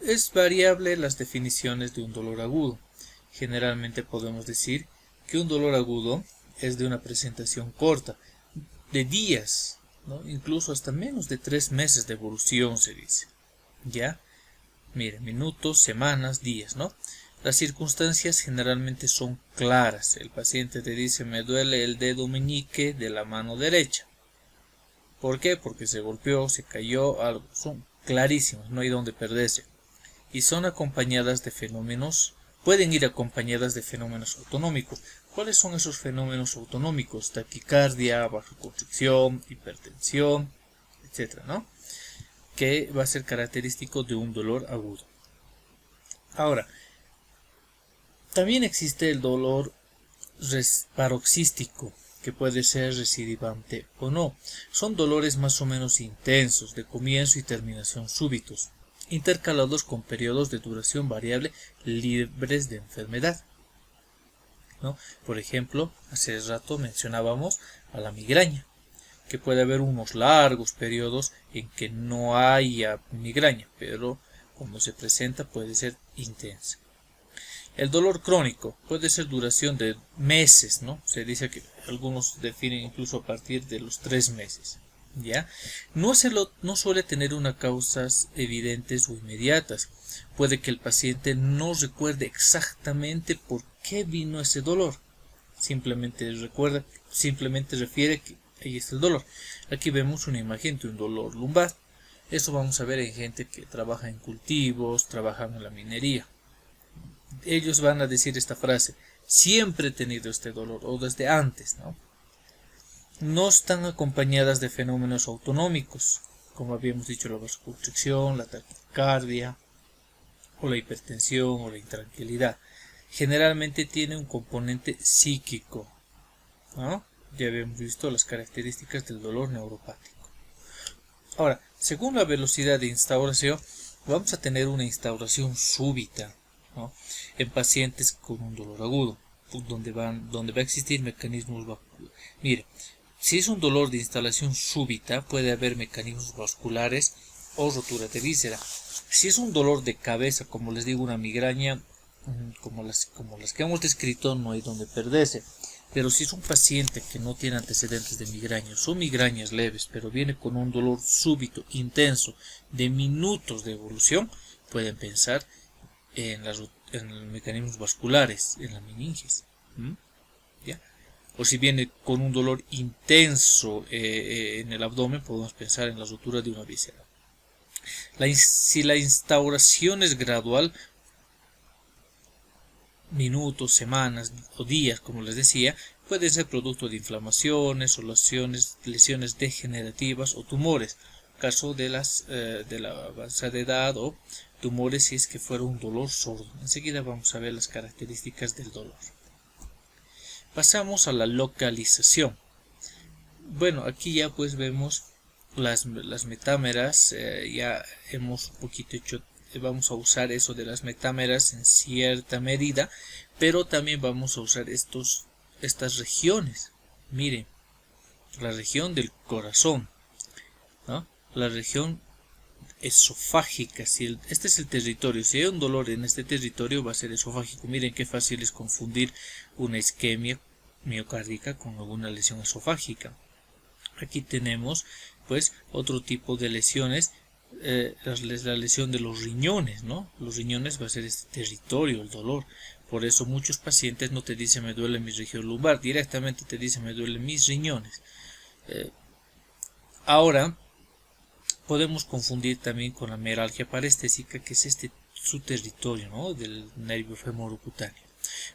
A: Es variable las definiciones de un dolor agudo. Generalmente podemos decir que un dolor agudo es de una presentación corta, de días, ¿no? Incluso hasta menos de 3 meses de evolución se dice. ¿Ya? Mire, minutos, semanas, días, ¿no? Las circunstancias generalmente son claras. El paciente te dice: me duele el dedo meñique de la mano derecha. ¿Por qué? Porque se golpeó, se cayó, algo. Son clarísimas, no hay donde perderse. Y son acompañadas de fenómenos, pueden ir acompañadas de fenómenos autonómicos. ¿Cuáles son esos fenómenos autonómicos? Taquicardia, vasoconstricción, hipertensión, etcétera, ¿no? Que va a ser característico de un dolor agudo. Ahora, también existe el dolor paroxístico, que puede ser recidivante o no. Son dolores más o menos intensos, de comienzo y terminación súbitos, intercalados con periodos de duración variable libres de enfermedad, ¿no? Por ejemplo, hace rato mencionábamos a la migraña, que puede haber unos largos periodos en que no haya migraña, pero cuando se presenta puede ser intensa. El dolor crónico puede ser duración de meses, ¿no? Se dice que algunos definen incluso a partir de los 3 meses. ¿Ya? No suele tener unas causas evidentes o inmediatas. Puede que el paciente no recuerde exactamente por qué vino ese dolor. Simplemente refiere que ahí está el dolor. Aquí vemos una imagen de un dolor lumbar. Eso vamos a ver en gente que trabaja en cultivos, trabajan en la minería. Ellos van a decir esta frase: siempre he tenido este dolor, o desde antes, ¿no? No están acompañadas de fenómenos autonómicos, como habíamos dicho, la vasoconstricción, la taquicardia, o la hipertensión, o la intranquilidad. Generalmente tiene un componente psíquico, ¿no? Ya habíamos visto las características del dolor neuropático. Ahora, según la velocidad de instauración, vamos a tener una instauración súbita, ¿no? En pacientes con un dolor agudo, donde va a existir mecanismos. Mire, si es un dolor de instalación súbita, puede haber mecanismos vasculares o rotura de víscera. Si es un dolor de cabeza, como les digo, una migraña, como las que hemos descrito, no hay donde perderse. Pero si es un paciente que no tiene antecedentes de migrañas, son migrañas leves, pero viene con un dolor súbito, intenso, de minutos de evolución, pueden pensar en mecanismos vasculares, en la meninges. ¿Ya? O si viene con un dolor intenso en el abdomen, podemos pensar en la rotura de una víscera. Si la instauración es gradual, minutos, semanas o días, como les decía, puede ser producto de inflamaciones o lesiones degenerativas o tumores, caso de la avanzada edad o tumores si es que fuera un dolor sordo. Enseguida vamos a ver las características del dolor. Pasamos a la localización. Bueno, aquí ya pues vemos las metámeras. Ya hemos un poquito hecho, vamos a usar eso de las metámeras en cierta medida, pero también vamos a usar estas regiones. Miren, la región del corazón, ¿no? La región esofágica. Este es el territorio, si hay un dolor en este territorio va a ser esofágico. Miren qué fácil es confundir una isquemia miocárdica con alguna lesión esofágica. Aquí tenemos pues otro tipo de lesiones, la lesión de los riñones, ¿no? Los riñones va a ser este territorio, el dolor. Por eso muchos pacientes no te dicen me duele mi región lumbar, directamente te dicen me duelen mis riñones. Ahora podemos confundir también con la meralgia parestésica, que es su territorio, ¿no? Del nervio femoral-cutáneo.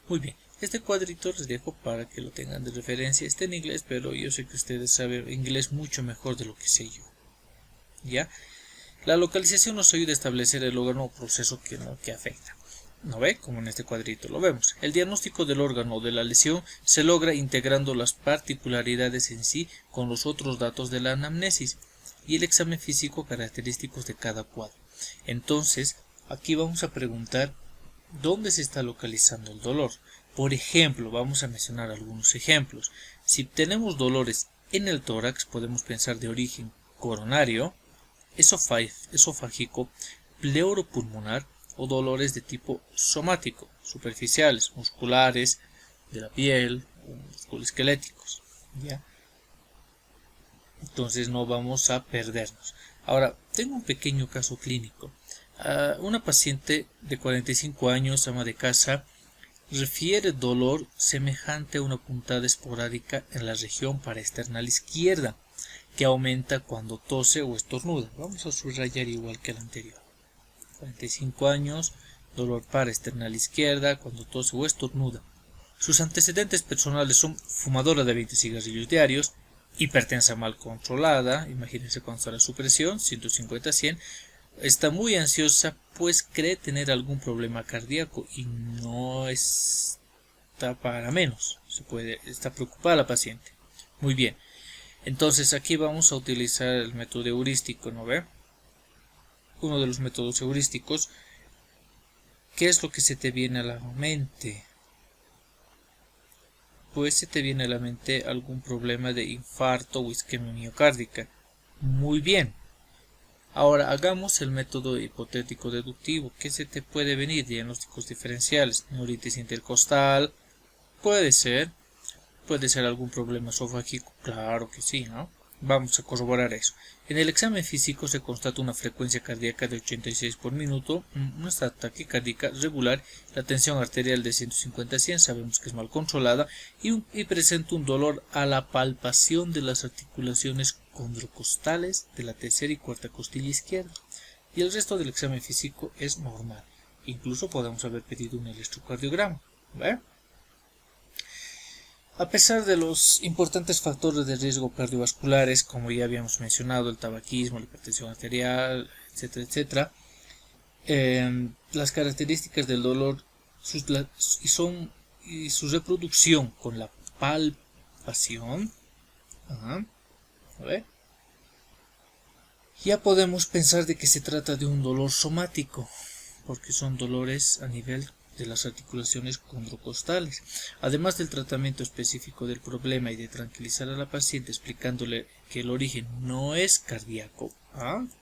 A: Muy bien, este cuadrito les dejo para que lo tengan de referencia. Está en inglés, pero yo sé que ustedes saben inglés mucho mejor de lo que sé yo. ¿Ya? La localización nos ayuda a establecer el órgano o proceso que afecta. ¿No ve? Como en este cuadrito lo vemos. El diagnóstico del órgano o de la lesión se logra integrando las particularidades en sí con los otros datos de la anamnesis y el examen físico característicos de cada cuadro. Entonces, aquí vamos a preguntar ¿dónde se está localizando el dolor? Por ejemplo, vamos a mencionar algunos ejemplos. Si tenemos dolores en el tórax, podemos pensar de origen coronario, esofágico, pleuropulmonar o dolores de tipo somático, superficiales, musculares, de la piel, o musculoesqueléticos. ¿Ya? Entonces no vamos a perdernos. Ahora, tengo un pequeño caso clínico. Una paciente de 45 años, ama de casa, refiere dolor semejante a una puntada esporádica en la región paraesternal izquierda, que aumenta cuando tose o estornuda. Vamos a subrayar igual que el anterior. 45 años, dolor paraesternal izquierda, cuando tose o estornuda. Sus antecedentes personales son fumadora de 20 cigarrillos diarios, hipertensa mal controlada, imagínense cuánto está su presión, 150-100, está muy ansiosa pues cree tener algún problema cardíaco y no está para menos, está preocupada la paciente. Muy bien, entonces aquí vamos a utilizar el método heurístico, ¿no ve? Uno de los métodos heurísticos. ¿Qué es lo que se te viene a la mente? Pues se te viene a la mente algún problema de infarto o isquemia miocárdica. Muy bien. Ahora hagamos el método hipotético deductivo. ¿Qué se te puede venir? Diagnósticos diferenciales. Neuritis intercostal. Puede ser algún problema esofágico. Claro que sí, ¿no? Vamos a corroborar eso. En el examen físico se constata una frecuencia cardíaca de 86 por minuto, una taquicárdica regular, la tensión arterial de 150-100, sabemos que es mal controlada, y presenta un dolor a la palpación de las articulaciones condrocostales de la tercera y cuarta costilla izquierda. Y el resto del examen físico es normal. Incluso podemos haber pedido un electrocardiograma. ¿Ve? A pesar de los importantes factores de riesgo cardiovasculares, como ya habíamos mencionado, el tabaquismo, la hipertensión arterial, etcétera, etcétera, las características del dolor y su reproducción con la palpación, ya podemos pensar de que se trata de un dolor somático, porque son dolores a nivel de las articulaciones condrocostales. Además del tratamiento específico del problema y de tranquilizar a la paciente explicándole que el origen no es cardíaco,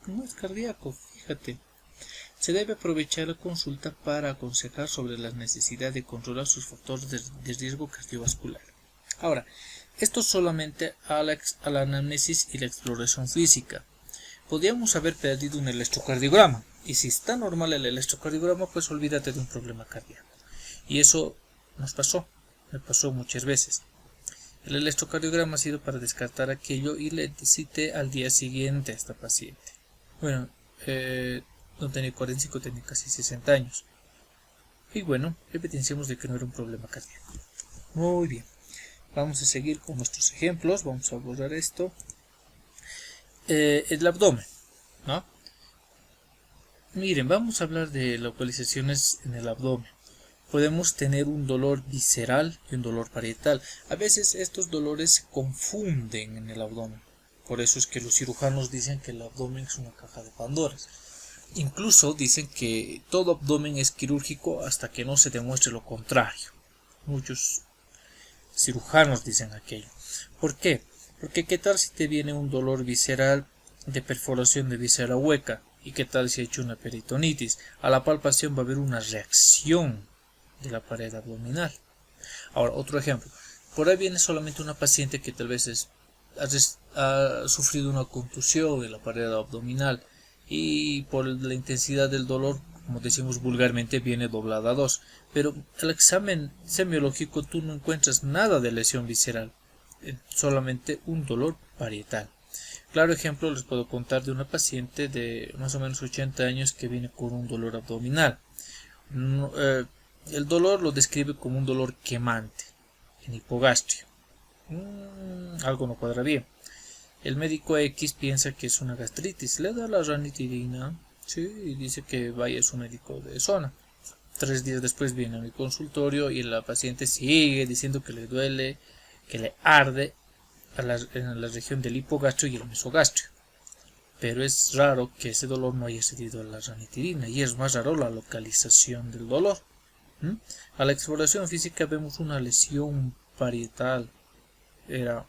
A: no es cardíaco, fíjate, se debe aprovechar la consulta para aconsejar sobre la necesidad de controlar sus factores de riesgo cardiovascular. Ahora, esto solamente a la anamnesis y la exploración física. Podríamos haber pedido un electrocardiograma. Y si está normal el electrocardiograma, pues olvídate de un problema cardíaco. Y eso me pasó muchas veces. El electrocardiograma ha sido para descartar aquello y le cité al día siguiente a esta paciente. Bueno, no tenía 45, tenía casi 60 años. Y bueno, evidenciamos de que no era un problema cardíaco. Muy bien. Vamos a seguir con nuestros ejemplos. Vamos a borrar esto. El abdomen, ¿no? Miren, vamos a hablar de localizaciones en el abdomen. Podemos tener un dolor visceral y un dolor parietal. A veces estos dolores se confunden en el abdomen. Por eso es que los cirujanos dicen que el abdomen es una caja de Pandoras. Incluso dicen que todo abdomen es quirúrgico hasta que no se demuestre lo contrario. Muchos cirujanos dicen aquello. ¿Por qué? Porque qué tal si te viene un dolor visceral de perforación de víscera hueca, y qué tal si ha hecho una peritonitis. A la palpación va a haber una reacción de la pared abdominal. Ahora, otro ejemplo. Por ahí viene solamente una paciente que tal vez ha sufrido una contusión en la pared abdominal y por la intensidad del dolor, como decimos vulgarmente, viene doblada a dos. Pero el examen semiológico tú no encuentras nada de lesión visceral, solamente un dolor parietal. Claro ejemplo les puedo contar de una paciente de más o menos 80 años que viene con un dolor abdominal. El dolor lo describe como un dolor quemante en hipogastrio. Algo no cuadra bien. El médico X piensa que es una gastritis, le da la ranitidina, sí, y dice que vaya a su médico de zona. 3 días después viene a mi consultorio y la paciente sigue diciendo que le duele, que le arde en la región del hipogastrio y el mesogastrio. Pero es raro que ese dolor no haya cedido a la ranitidina, y es más raro la localización del dolor. A la exploración física vemos una lesión parietal. Era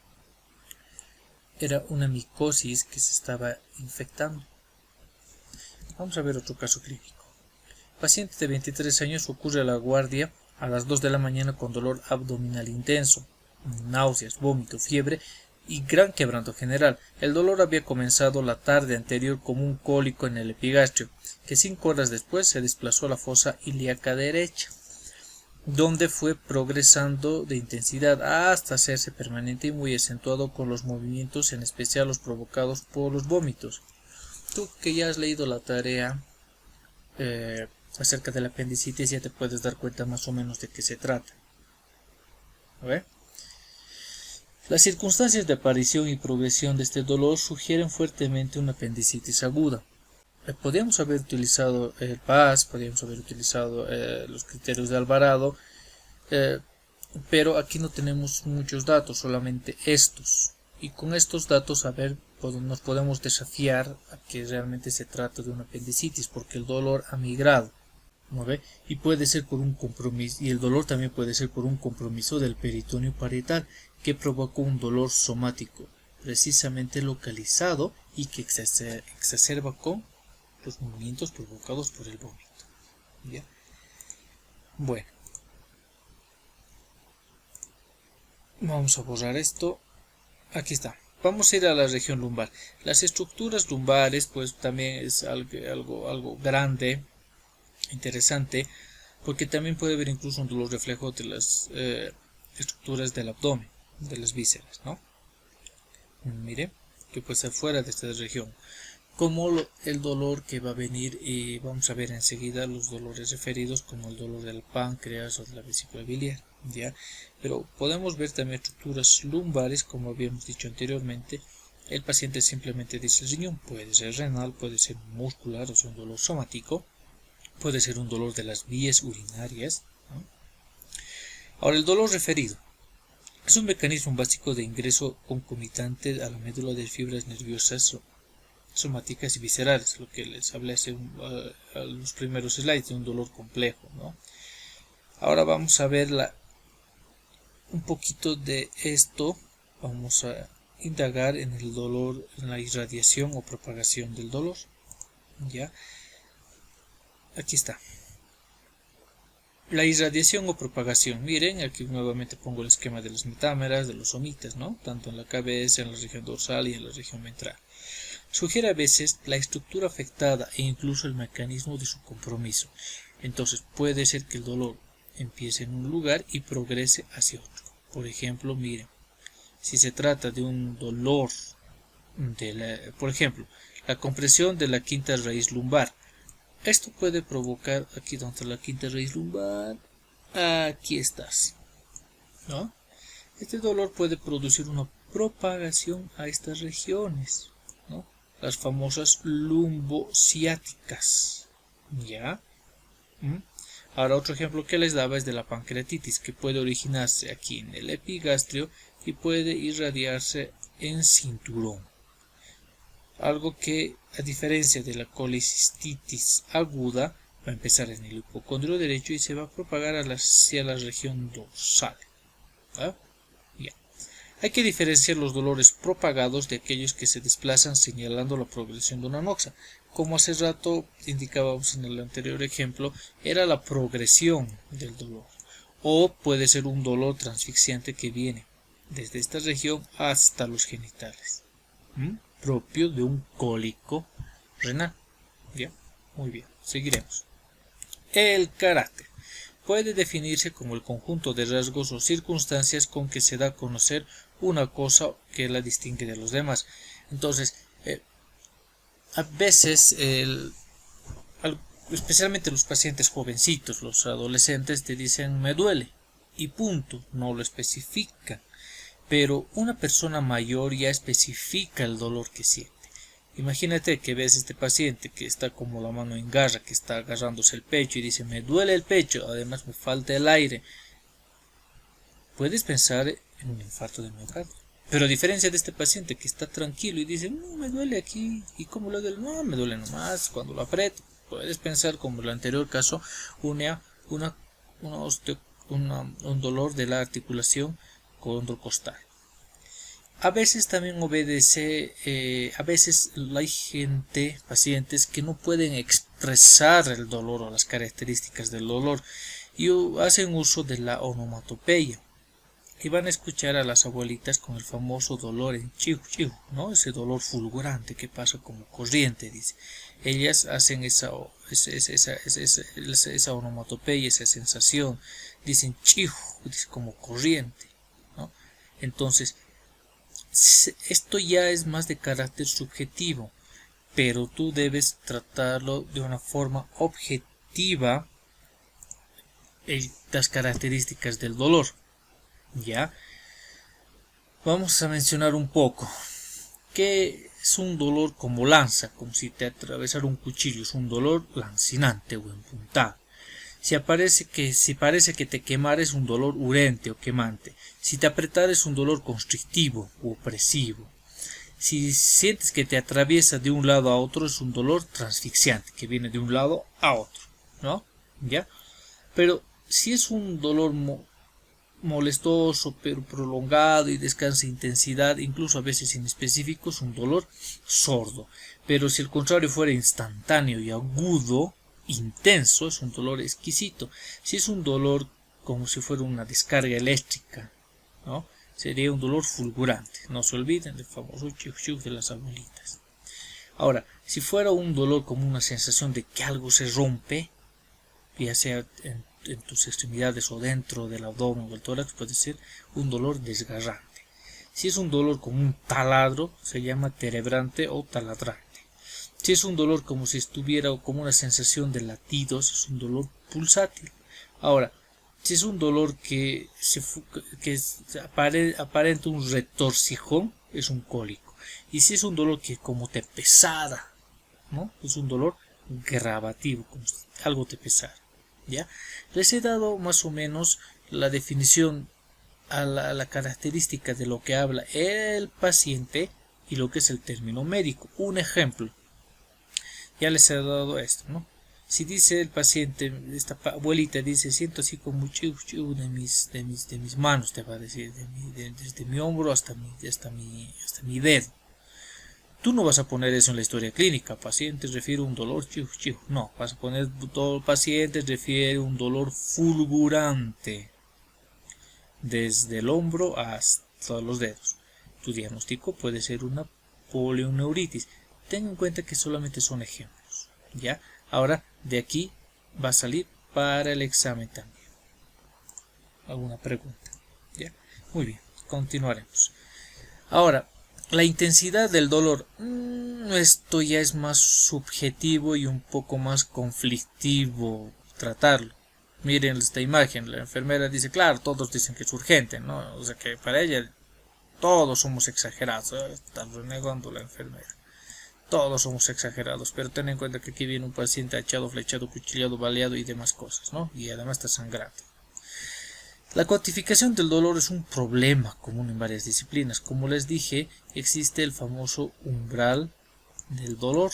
A: una micosis que se estaba infectando. Vamos a ver otro caso clínico. Paciente de 23 años ocurre a la guardia a las 2 de la mañana con dolor abdominal intenso, náuseas, vómito, fiebre y gran quebranto general. El dolor había comenzado la tarde anterior como un cólico en el epigastrio, que 5 horas después se desplazó a la fosa ilíaca derecha, donde fue progresando de intensidad hasta hacerse permanente y muy acentuado con los movimientos, en especial los provocados por los vómitos. Tú que ya has leído la tarea acerca de la apendicitis, ya te puedes dar cuenta más o menos de qué se trata. ¿A ver? Las circunstancias de aparición y progresión de este dolor sugieren fuertemente una apendicitis aguda. Podríamos haber utilizado el PAS, podríamos haber utilizado los criterios de Alvarado, pero aquí no tenemos muchos datos, solamente estos. Y con estos datos, a ver, nos podemos desafiar a que realmente se trata de una apendicitis, porque el dolor ha migrado, ¿no ve? Y puede ser por un compromiso, y el dolor también puede ser por un compromiso del peritoneo parietal, que provocó un dolor somático, precisamente localizado y que exacerba con los movimientos provocados por el vómito. ¿Ya? Bueno, vamos a borrar esto. Aquí está. Vamos a ir a la región lumbar. Las estructuras lumbares, pues también es algo grande, interesante, porque también puede haber incluso un dolor reflejo de las estructuras del abdomen, de las vísceras, ¿no? Mire, que puede ser fuera de esta región. Como el dolor que va a venir, y vamos a ver enseguida los dolores referidos, como el dolor del páncreas o de la vesícula biliar, ¿ya? Pero podemos ver también estructuras lumbares, como habíamos dicho anteriormente. El paciente simplemente dice el riñón, puede ser renal, puede ser muscular, o sea, un dolor somático, puede ser un dolor de las vías urinarias, ¿no? Ahora, el dolor referido es un mecanismo básico de ingreso concomitante a la médula de fibras nerviosas somáticas y viscerales, lo que les hablé hace a los primeros slides, de un dolor complejo, ¿no? Ahora vamos a ver un poquito de esto. Vamos a indagar en el dolor, en la irradiación o propagación del dolor. Ya, aquí está. La irradiación o propagación. Miren, aquí nuevamente pongo el esquema de las metámeras, de los somitas, ¿no? Tanto en la cabeza, en la región dorsal y en la región ventral. Sugiere a veces la estructura afectada e incluso el mecanismo de su compromiso. Entonces puede ser que el dolor empiece en un lugar y progrese hacia otro. Por ejemplo, miren, si se trata de un dolor por ejemplo, la compresión de la quinta raíz lumbar. Esto puede provocar, aquí donde está la quinta raíz lumbar, aquí estás, ¿no? Este dolor puede producir una propagación a estas regiones, ¿no? Las famosas lumbociáticas, ¿Ya? Ahora otro ejemplo que les daba es de la pancreatitis, que puede originarse aquí en el epigastrio y puede irradiarse en cinturón. Algo que, a diferencia de la colecistitis aguda, va a empezar en el hipocondrio derecho y se va a propagar hacia la región dorsal. ¿Ah? Ya. Hay que diferenciar los dolores propagados de aquellos que se desplazan señalando la progresión de una noxa. Como hace rato indicábamos en el anterior ejemplo, era la progresión del dolor. O puede ser un dolor transfixiante que viene desde esta región hasta los genitales, propio de un cólico renal. ¿Ya? Muy bien, seguiremos. El carácter puede definirse como el conjunto de rasgos o circunstancias con que se da a conocer una cosa que la distingue de los demás. Entonces, a veces, especialmente los pacientes jovencitos, los adolescentes, te dicen me duele y punto, no lo especifican. Pero una persona mayor ya especifica el dolor que siente. Imagínate que ves a este paciente que está como la mano en garra, que está agarrándose el pecho y dice me duele el pecho, además me falta el aire. Puedes pensar en un infarto de miocardio. Pero a diferencia de este paciente que está tranquilo y dice no, me duele aquí, ¿y cómo le duele? No, me duele nomás cuando lo aprieto. Puedes pensar, como en el anterior caso, un dolor de la articulación condrocostal. A veces también obedece, a veces hay pacientes que no pueden expresar el dolor o las características del dolor y hacen uso de la onomatopeya. Y van a escuchar a las abuelitas con el famoso dolor en chihu chihu, ¿no? Ese dolor fulgurante que pasa como corriente, dice. Ellas hacen esa onomatopeya, esa sensación, dicen chihu, dice como corriente, ¿no? Entonces, esto ya es más de carácter subjetivo, pero tú debes tratarlo de una forma objetiva, las características del dolor. Ya, vamos a mencionar un poco que es un dolor como lanza, como si te atravesara un cuchillo, es un dolor lancinante o empuntado. Si parece que te quemara es un dolor urente o quemante. Si te apretara es un dolor constrictivo o opresivo. Si sientes que te atraviesa de un lado a otro es un dolor transfixiante, que viene de un lado a otro, ¿no? ¿Ya? Pero si es un dolor molestoso pero prolongado y descansa intensidad, incluso a veces inespecífico, es un dolor sordo. Pero si el contrario fuera instantáneo y agudo, intenso, es un dolor exquisito. Si es un dolor como si fuera una descarga eléctrica, ¿no? Sería un dolor fulgurante. No se olviden del famoso chiu chiu de las abuelitas. Ahora, si fuera un dolor como una sensación de que algo se rompe, ya sea en tus extremidades o dentro del abdomen o del tórax, puede ser un dolor desgarrante. Si es un dolor como un taladro, se llama terebrante o taladrante. Si es un dolor como si estuviera como una sensación de latidos, es un dolor pulsátil. Ahora, si es un dolor que aparenta un retorcijón, es un cólico. Y si es un dolor que como te pesara, ¿no? Es un dolor gravativo, como si algo te pesara. ¿Ya? Les he dado más o menos la definición a la característica de lo que habla el paciente y lo que es el término médico. Un ejemplo, ya les he dado esto, ¿no? Si dice el paciente, esta abuelita dice, siento así como chiu chiu de mis manos, te va a decir, desde mi hombro hasta mi dedo. Tú no vas a poner eso en la historia clínica, paciente refiere un dolor chiu chiu. No, vas a poner todo paciente refiere un dolor fulgurante desde el hombro hasta los dedos. Tu diagnóstico puede ser una polioneuritis. Ten en cuenta que solamente son ejemplos, ¿ya? Ahora, de aquí va a salir para el examen también. ¿Alguna pregunta? ¿Ya? Muy bien, continuaremos. Ahora, la intensidad del dolor, esto ya es más subjetivo y un poco más conflictivo tratarlo. Miren esta imagen, la enfermera dice, claro, todos dicen que es urgente, ¿no? O sea que para ella todos somos exagerados, está renegando la enfermera. Todos somos exagerados, pero ten en cuenta que aquí viene un paciente echado, flechado, cuchillado, baleado y demás cosas, ¿no? Y además está sangrando. La cuantificación del dolor es un problema común en varias disciplinas. Como les dije, existe el famoso umbral del dolor.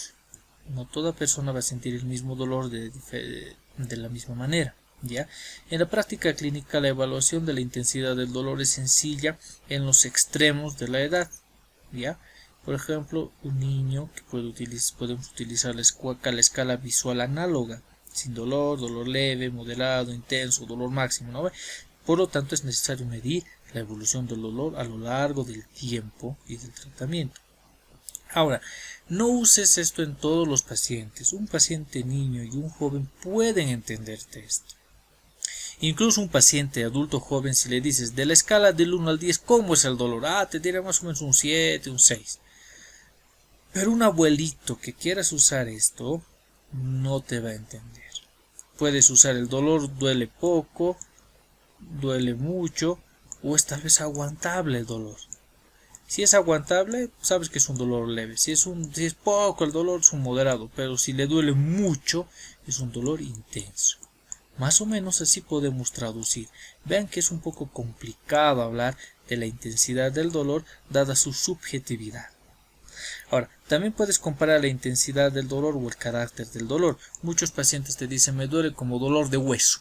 A: No toda persona va a sentir el mismo dolor de la misma manera, ¿ya? En la práctica clínica, la evaluación de la intensidad del dolor es sencilla en los extremos de la edad, ¿ya? Por ejemplo, un niño que podemos utilizar la escala visual análoga, sin dolor, dolor leve, moderado, intenso, dolor máximo, ¿no? Por lo tanto, es necesario medir la evolución del dolor a lo largo del tiempo y del tratamiento. Ahora, no uses esto en todos los pacientes. Un paciente niño y un joven pueden entenderte esto. Incluso un paciente adulto joven, si le dices de la escala del 1 al 10, ¿cómo es el dolor? Te dirá más o menos un 7, un 6. Pero un abuelito que quieras usar esto, no te va a entender. Puedes usar el dolor duele poco, duele mucho, o es tal vez aguantable el dolor. Si es aguantable, sabes que es un dolor leve. Si es poco el dolor, es un moderado. Pero si le duele mucho, es un dolor intenso. Más o menos así podemos traducir. Vean que es un poco complicado hablar de la intensidad del dolor dada su subjetividad. Ahora, también puedes comparar la intensidad del dolor o el carácter del dolor. Muchos pacientes te dicen, me duele como dolor de hueso.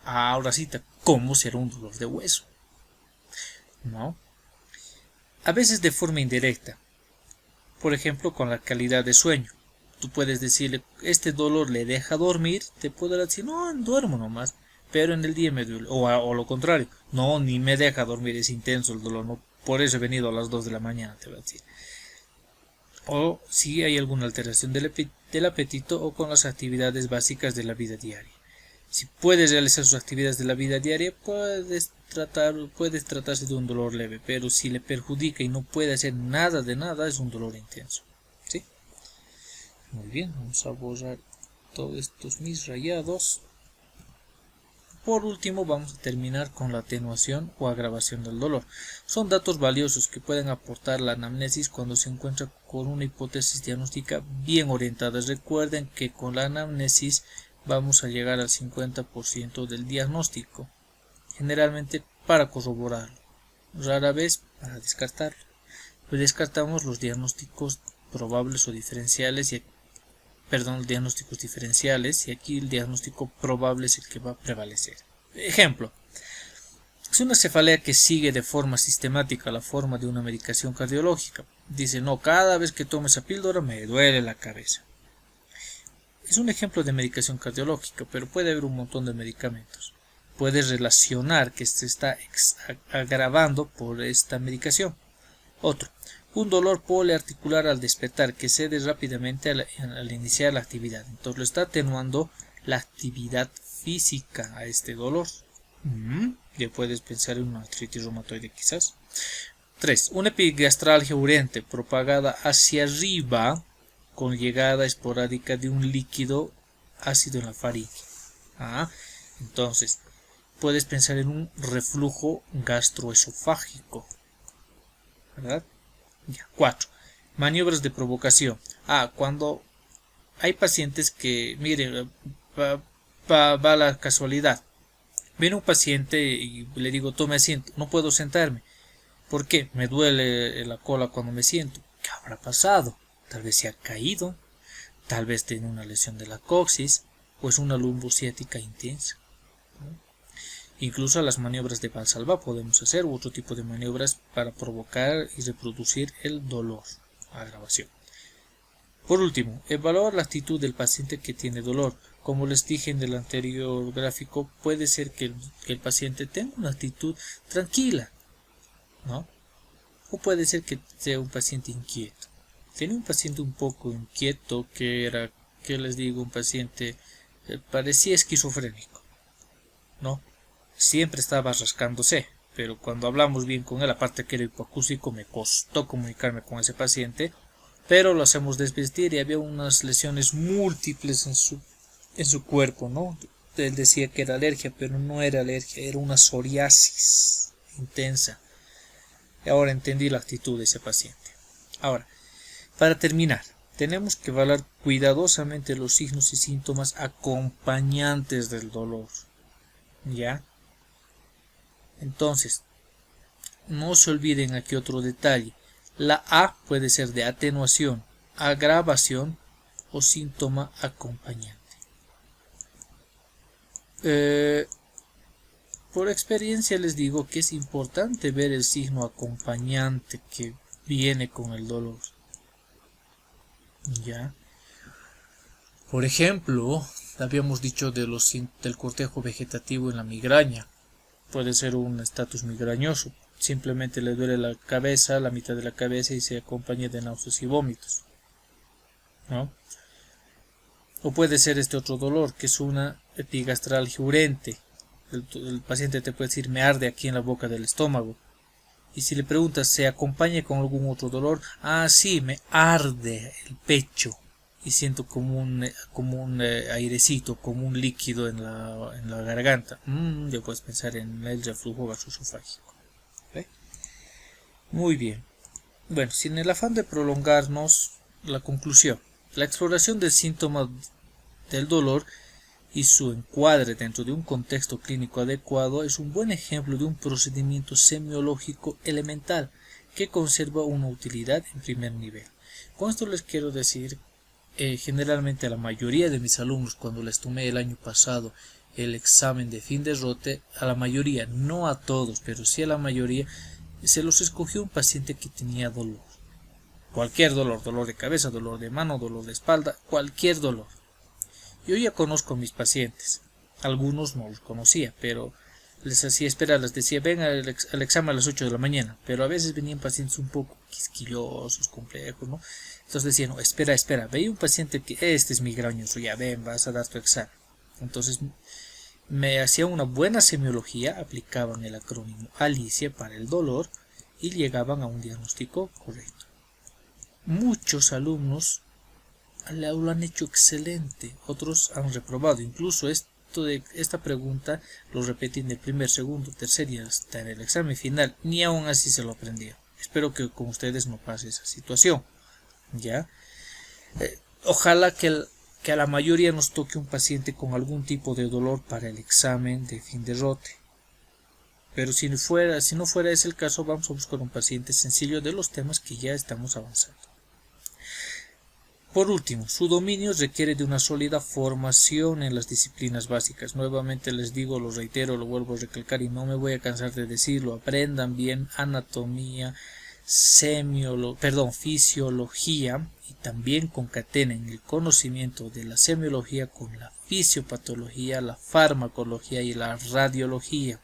A: Ahora sí, ¿cómo será un dolor de hueso? ¿No? A veces de forma indirecta. Por ejemplo, con la calidad de sueño. Tú puedes decirle, este dolor le deja dormir, te puede decir, no, duermo nomás, pero en el día me duele. O lo contrario, no, ni me deja dormir, es intenso el dolor, no, por eso he venido a las 2 de la mañana, te va a decir. O si hay alguna alteración del apetito o con las actividades básicas de la vida diaria. Si puedes realizar sus actividades de la vida diaria, puede tratarse de un dolor leve, pero si le perjudica y no puede hacer nada de nada, es un dolor intenso. ¿Sí? Muy bien, vamos a borrar todos estos mis rayados. Por último, vamos a terminar con la atenuación o agravación del dolor. Son datos valiosos que pueden aportar la anamnesis cuando se encuentra con una hipótesis diagnóstica bien orientada. Recuerden que con la anamnesis vamos a llegar al 50% del diagnóstico, generalmente para corroborarlo, rara vez para descartarlo. Pues descartamos los diagnósticos probables o diferenciales diagnósticos diferenciales, y aquí el diagnóstico probable es el que va a prevalecer. Ejemplo, es una cefalea que sigue de forma sistemática la forma de una medicación cardiológica. Dice, no, cada vez que tomo esa píldora me duele la cabeza. Es un ejemplo de medicación cardiológica, pero puede haber un montón de medicamentos. Puedes relacionar que se está agravando por esta medicación. Otro, un dolor poliarticular al despertar que cede rápidamente al iniciar la actividad. Entonces lo está atenuando la actividad física a este dolor. Ya puedes pensar en una artritis reumatoide quizás. 3. Una epigastralgia urente propagada hacia arriba con llegada esporádica de un líquido ácido en la faringe. Entonces, puedes pensar en un reflujo gastroesofágico, ¿verdad? 4. Maniobras de provocación. Cuando hay pacientes que, miren, va la casualidad. Viene un paciente y le digo, tome asiento, no puedo sentarme. ¿Por qué? Me duele la cola cuando me siento. ¿Qué habrá pasado? Tal vez se ha caído, tal vez tiene una lesión de la coxis, o es una lumbociática intensa. Incluso las maniobras de Valsalva podemos hacer, u otro tipo de maniobras para provocar y reproducir el dolor, agravación. Por último, evaluar la actitud del paciente que tiene dolor. Como les dije en el anterior gráfico, puede ser que el paciente tenga una actitud tranquila, ¿no? O puede ser que sea un paciente inquieto. Tenía un paciente un poco inquieto que era, ¿qué les digo? Un paciente parecía esquizofrénico, ¿no? Siempre estaba rascándose, pero cuando hablamos bien con él, aparte que era hipoacústico, me costó comunicarme con ese paciente, pero lo hacemos desvestir y había unas lesiones múltiples en su cuerpo, ¿no? Él decía que era alergia, pero no era alergia, era una psoriasis intensa. Y ahora entendí la actitud de ese paciente. Ahora, para terminar, tenemos que evaluar cuidadosamente los signos y síntomas acompañantes del dolor. ¿Ya? Entonces, no se olviden aquí otro detalle. La A puede ser de atenuación, agravación o síntoma acompañante. Por experiencia les digo que es importante ver el signo acompañante que viene con el dolor. ¿Ya? Por ejemplo, habíamos dicho del cortejo vegetativo en la migraña. Puede ser un estatus migrañoso. Simplemente le duele la cabeza, la mitad de la cabeza, y se acompaña de náuseas y vómitos, ¿no? O puede ser este otro dolor, que es una epigastralgia urente. El paciente te puede decir, me arde aquí en la boca del estómago. Y si le preguntas, ¿se acompaña con algún otro dolor? Ah, sí, me arde el pecho y siento como un airecito, como un líquido en la garganta. Ya puedes pensar en el reflujo gastroesofágico. ¿Ve? Muy bien. Bueno, sin el afán de prolongarnos, la conclusión. La exploración del síntoma del dolor y su encuadre dentro de un contexto clínico adecuado es un buen ejemplo de un procedimiento semiológico elemental que conserva una utilidad en primer nivel. Con esto les quiero decir, generalmente a la mayoría de mis alumnos, cuando les tomé el año pasado el examen de fin de rote, a la mayoría, no a todos, pero sí a la mayoría, se los escogió un paciente que tenía dolor. Cualquier dolor, dolor de cabeza, dolor de mano, dolor de espalda, cualquier dolor. Yo ya conozco a mis pacientes, algunos no los conocía, pero les hacía esperar, les decía, ven al examen a las 8 de la mañana, pero a veces venían pacientes un poco quisquillosos, complejos, ¿no? Entonces decían, no, espera, veía un paciente que este es migrañoso, ya ven, vas a dar tu examen. Entonces me hacían una buena semiología, aplicaban el acrónimo ALICIA para el dolor y llegaban a un diagnóstico correcto. Muchos alumnos lo han hecho excelente, otros han reprobado. Incluso esta pregunta lo repetí en el primer, segundo, tercer y hasta en el examen final, ni aún así se lo aprendieron. Espero que con ustedes no pase esa situación. ¿Ya? Ojalá que a la mayoría nos toque un paciente con algún tipo de dolor para el examen de fin de rote. Pero si no fuera ese el caso, vamos a buscar un paciente sencillo de los temas que ya estamos avanzando. Por último, su dominio requiere de una sólida formación en las disciplinas básicas. Nuevamente les digo, lo reitero, lo vuelvo a recalcar y no me voy a cansar de decirlo. Aprendan bien anatomía, fisiología, y también concatenen el conocimiento de la semiología con la fisiopatología, la farmacología y la radiología.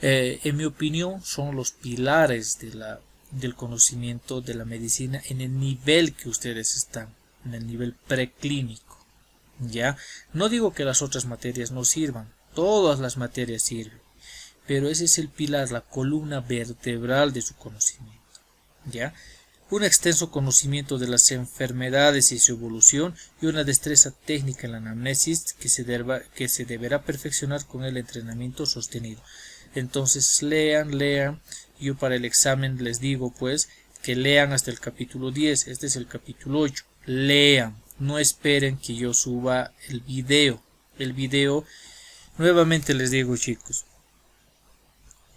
A: En mi opinión, son los pilares del conocimiento de la medicina en el nivel que ustedes están, en el nivel preclínico. ¿Ya? No digo que las otras materias no sirvan, todas las materias sirven, pero ese es el pilar, la columna vertebral de su conocimiento. ¿Ya? Un extenso conocimiento de las enfermedades y su evolución y una destreza técnica en la anamnesis que se deberá perfeccionar con el entrenamiento sostenido. Entonces lean. Yo para el examen les digo pues que lean hasta el capítulo 10, este es el capítulo 8, lean, no esperen que yo suba el video. Nuevamente les digo, chicos,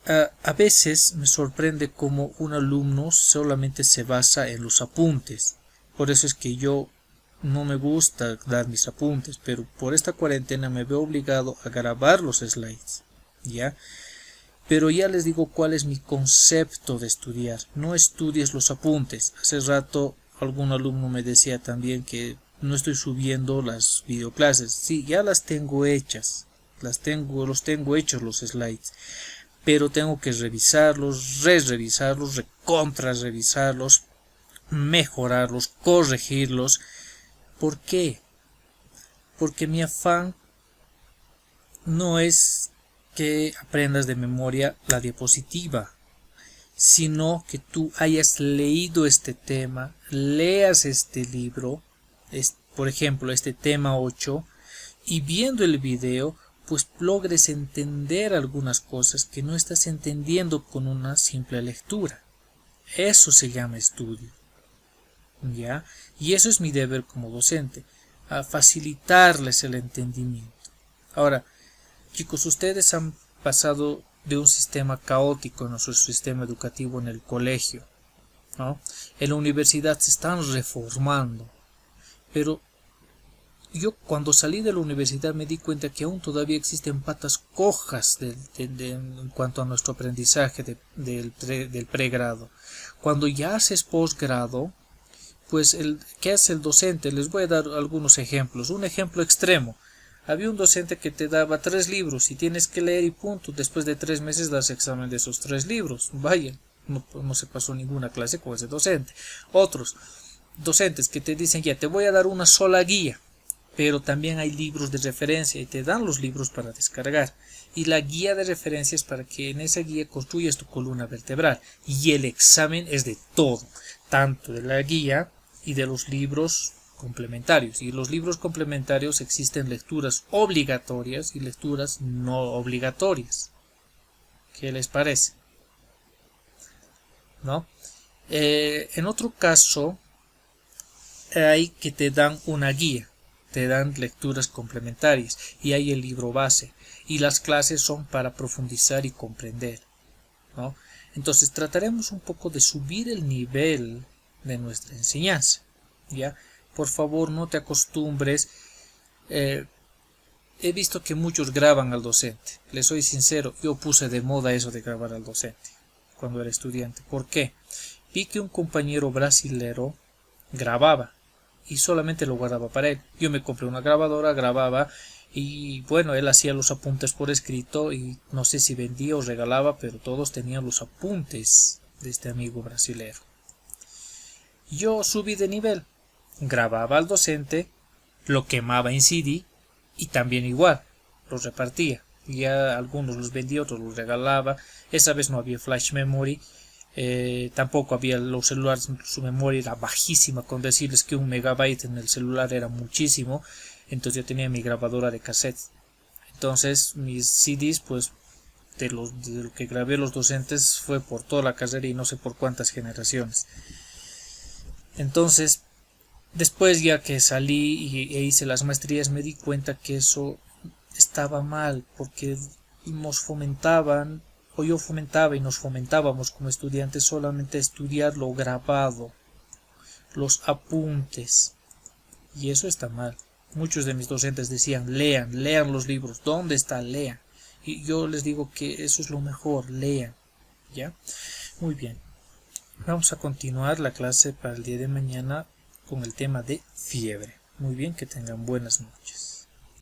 A: a veces me sorprende cómo un alumno solamente se basa en los apuntes. Por eso es que yo no me gusta dar mis apuntes, pero por esta cuarentena me veo obligado a grabar los slides, ¿ya? Pero ya les digo cuál es mi concepto de estudiar. No estudies los apuntes. Hace rato algún alumno me decía también que no estoy subiendo las videoclases. Sí, ya las tengo hechas. Los tengo hechos los slides. Pero tengo que revisarlos, revisarlos, revisarlos, mejorarlos, corregirlos. ¿Por qué? Porque mi afán no es que aprendas de memoria la diapositiva, sino que tú hayas leído este tema, leas este libro, por ejemplo este tema 8, y viendo el video pues logres entender algunas cosas que no estás entendiendo con una simple lectura. Eso se llama estudio. ¿ya? Y eso es mi deber como docente, a facilitarles el entendimiento. Ahora, chicos, ustedes han pasado de un sistema caótico en nuestro sistema educativo en el colegio, ¿no? En la universidad se están reformando, pero yo cuando salí de la universidad me di cuenta que aún todavía existen patas cojas en cuanto a nuestro aprendizaje del pregrado. Cuando ya haces posgrado, pues ¿qué hace el docente? Les voy a dar algunos ejemplos. Un ejemplo extremo. Había un docente que te daba 3 libros y tienes que leer y punto. Después de 3 meses das examen de esos 3 libros. Vaya, no se pasó ninguna clase con ese docente. Otros docentes que te dicen, ya te voy a dar una sola guía, pero también hay libros de referencia y te dan los libros para descargar. Y la guía de referencia es para que en esa guía construyas tu columna vertebral. Y el examen es de todo, tanto de la guía y de los libros complementarios. Y los libros complementarios existen lecturas obligatorias y lecturas no obligatorias. ¿Qué les parece? ¿No? En otro caso, hay que te dan una guía, te dan lecturas complementarias y hay el libro base y las clases son para profundizar y comprender, ¿no? Entonces trataremos un poco de subir el nivel de nuestra enseñanza, ¿ya? Por favor, no te acostumbres. He visto que muchos graban al docente. Les soy sincero, yo puse de moda eso de grabar al docente cuando era estudiante. ¿Por qué? Vi que un compañero brasilero grababa y solamente lo guardaba para él. Yo me compré una grabadora, grababa y bueno, él hacía los apuntes por escrito y no sé si vendía o regalaba, pero todos tenían los apuntes de este amigo brasilero. Yo subí de nivel, grababa al docente, lo quemaba en CD y también igual, los repartía. Ya algunos los vendía, otros los regalaba. Esa vez no había flash memory. Tampoco había los celulares, su memoria era bajísima, con decirles que 1 megabyte en el celular era muchísimo. Entonces yo tenía mi grabadora de cassette. Entonces mis CDs, pues de lo que grabé los docentes fue por toda la carrera y no sé por cuántas generaciones. Entonces después ya que salí e hice las maestrías me di cuenta que eso estaba mal, porque nos fomentaban, o yo fomentaba y nos fomentábamos como estudiantes solamente a estudiar lo grabado, los apuntes, y eso está mal. Muchos de mis docentes decían, lean los libros, ¿dónde está? Lean. Y yo les digo que eso es lo mejor, lean, ¿ya? Muy bien. Vamos a continuar la clase para el día de mañana con el tema de fiebre. Muy bien, que tengan buenas noches.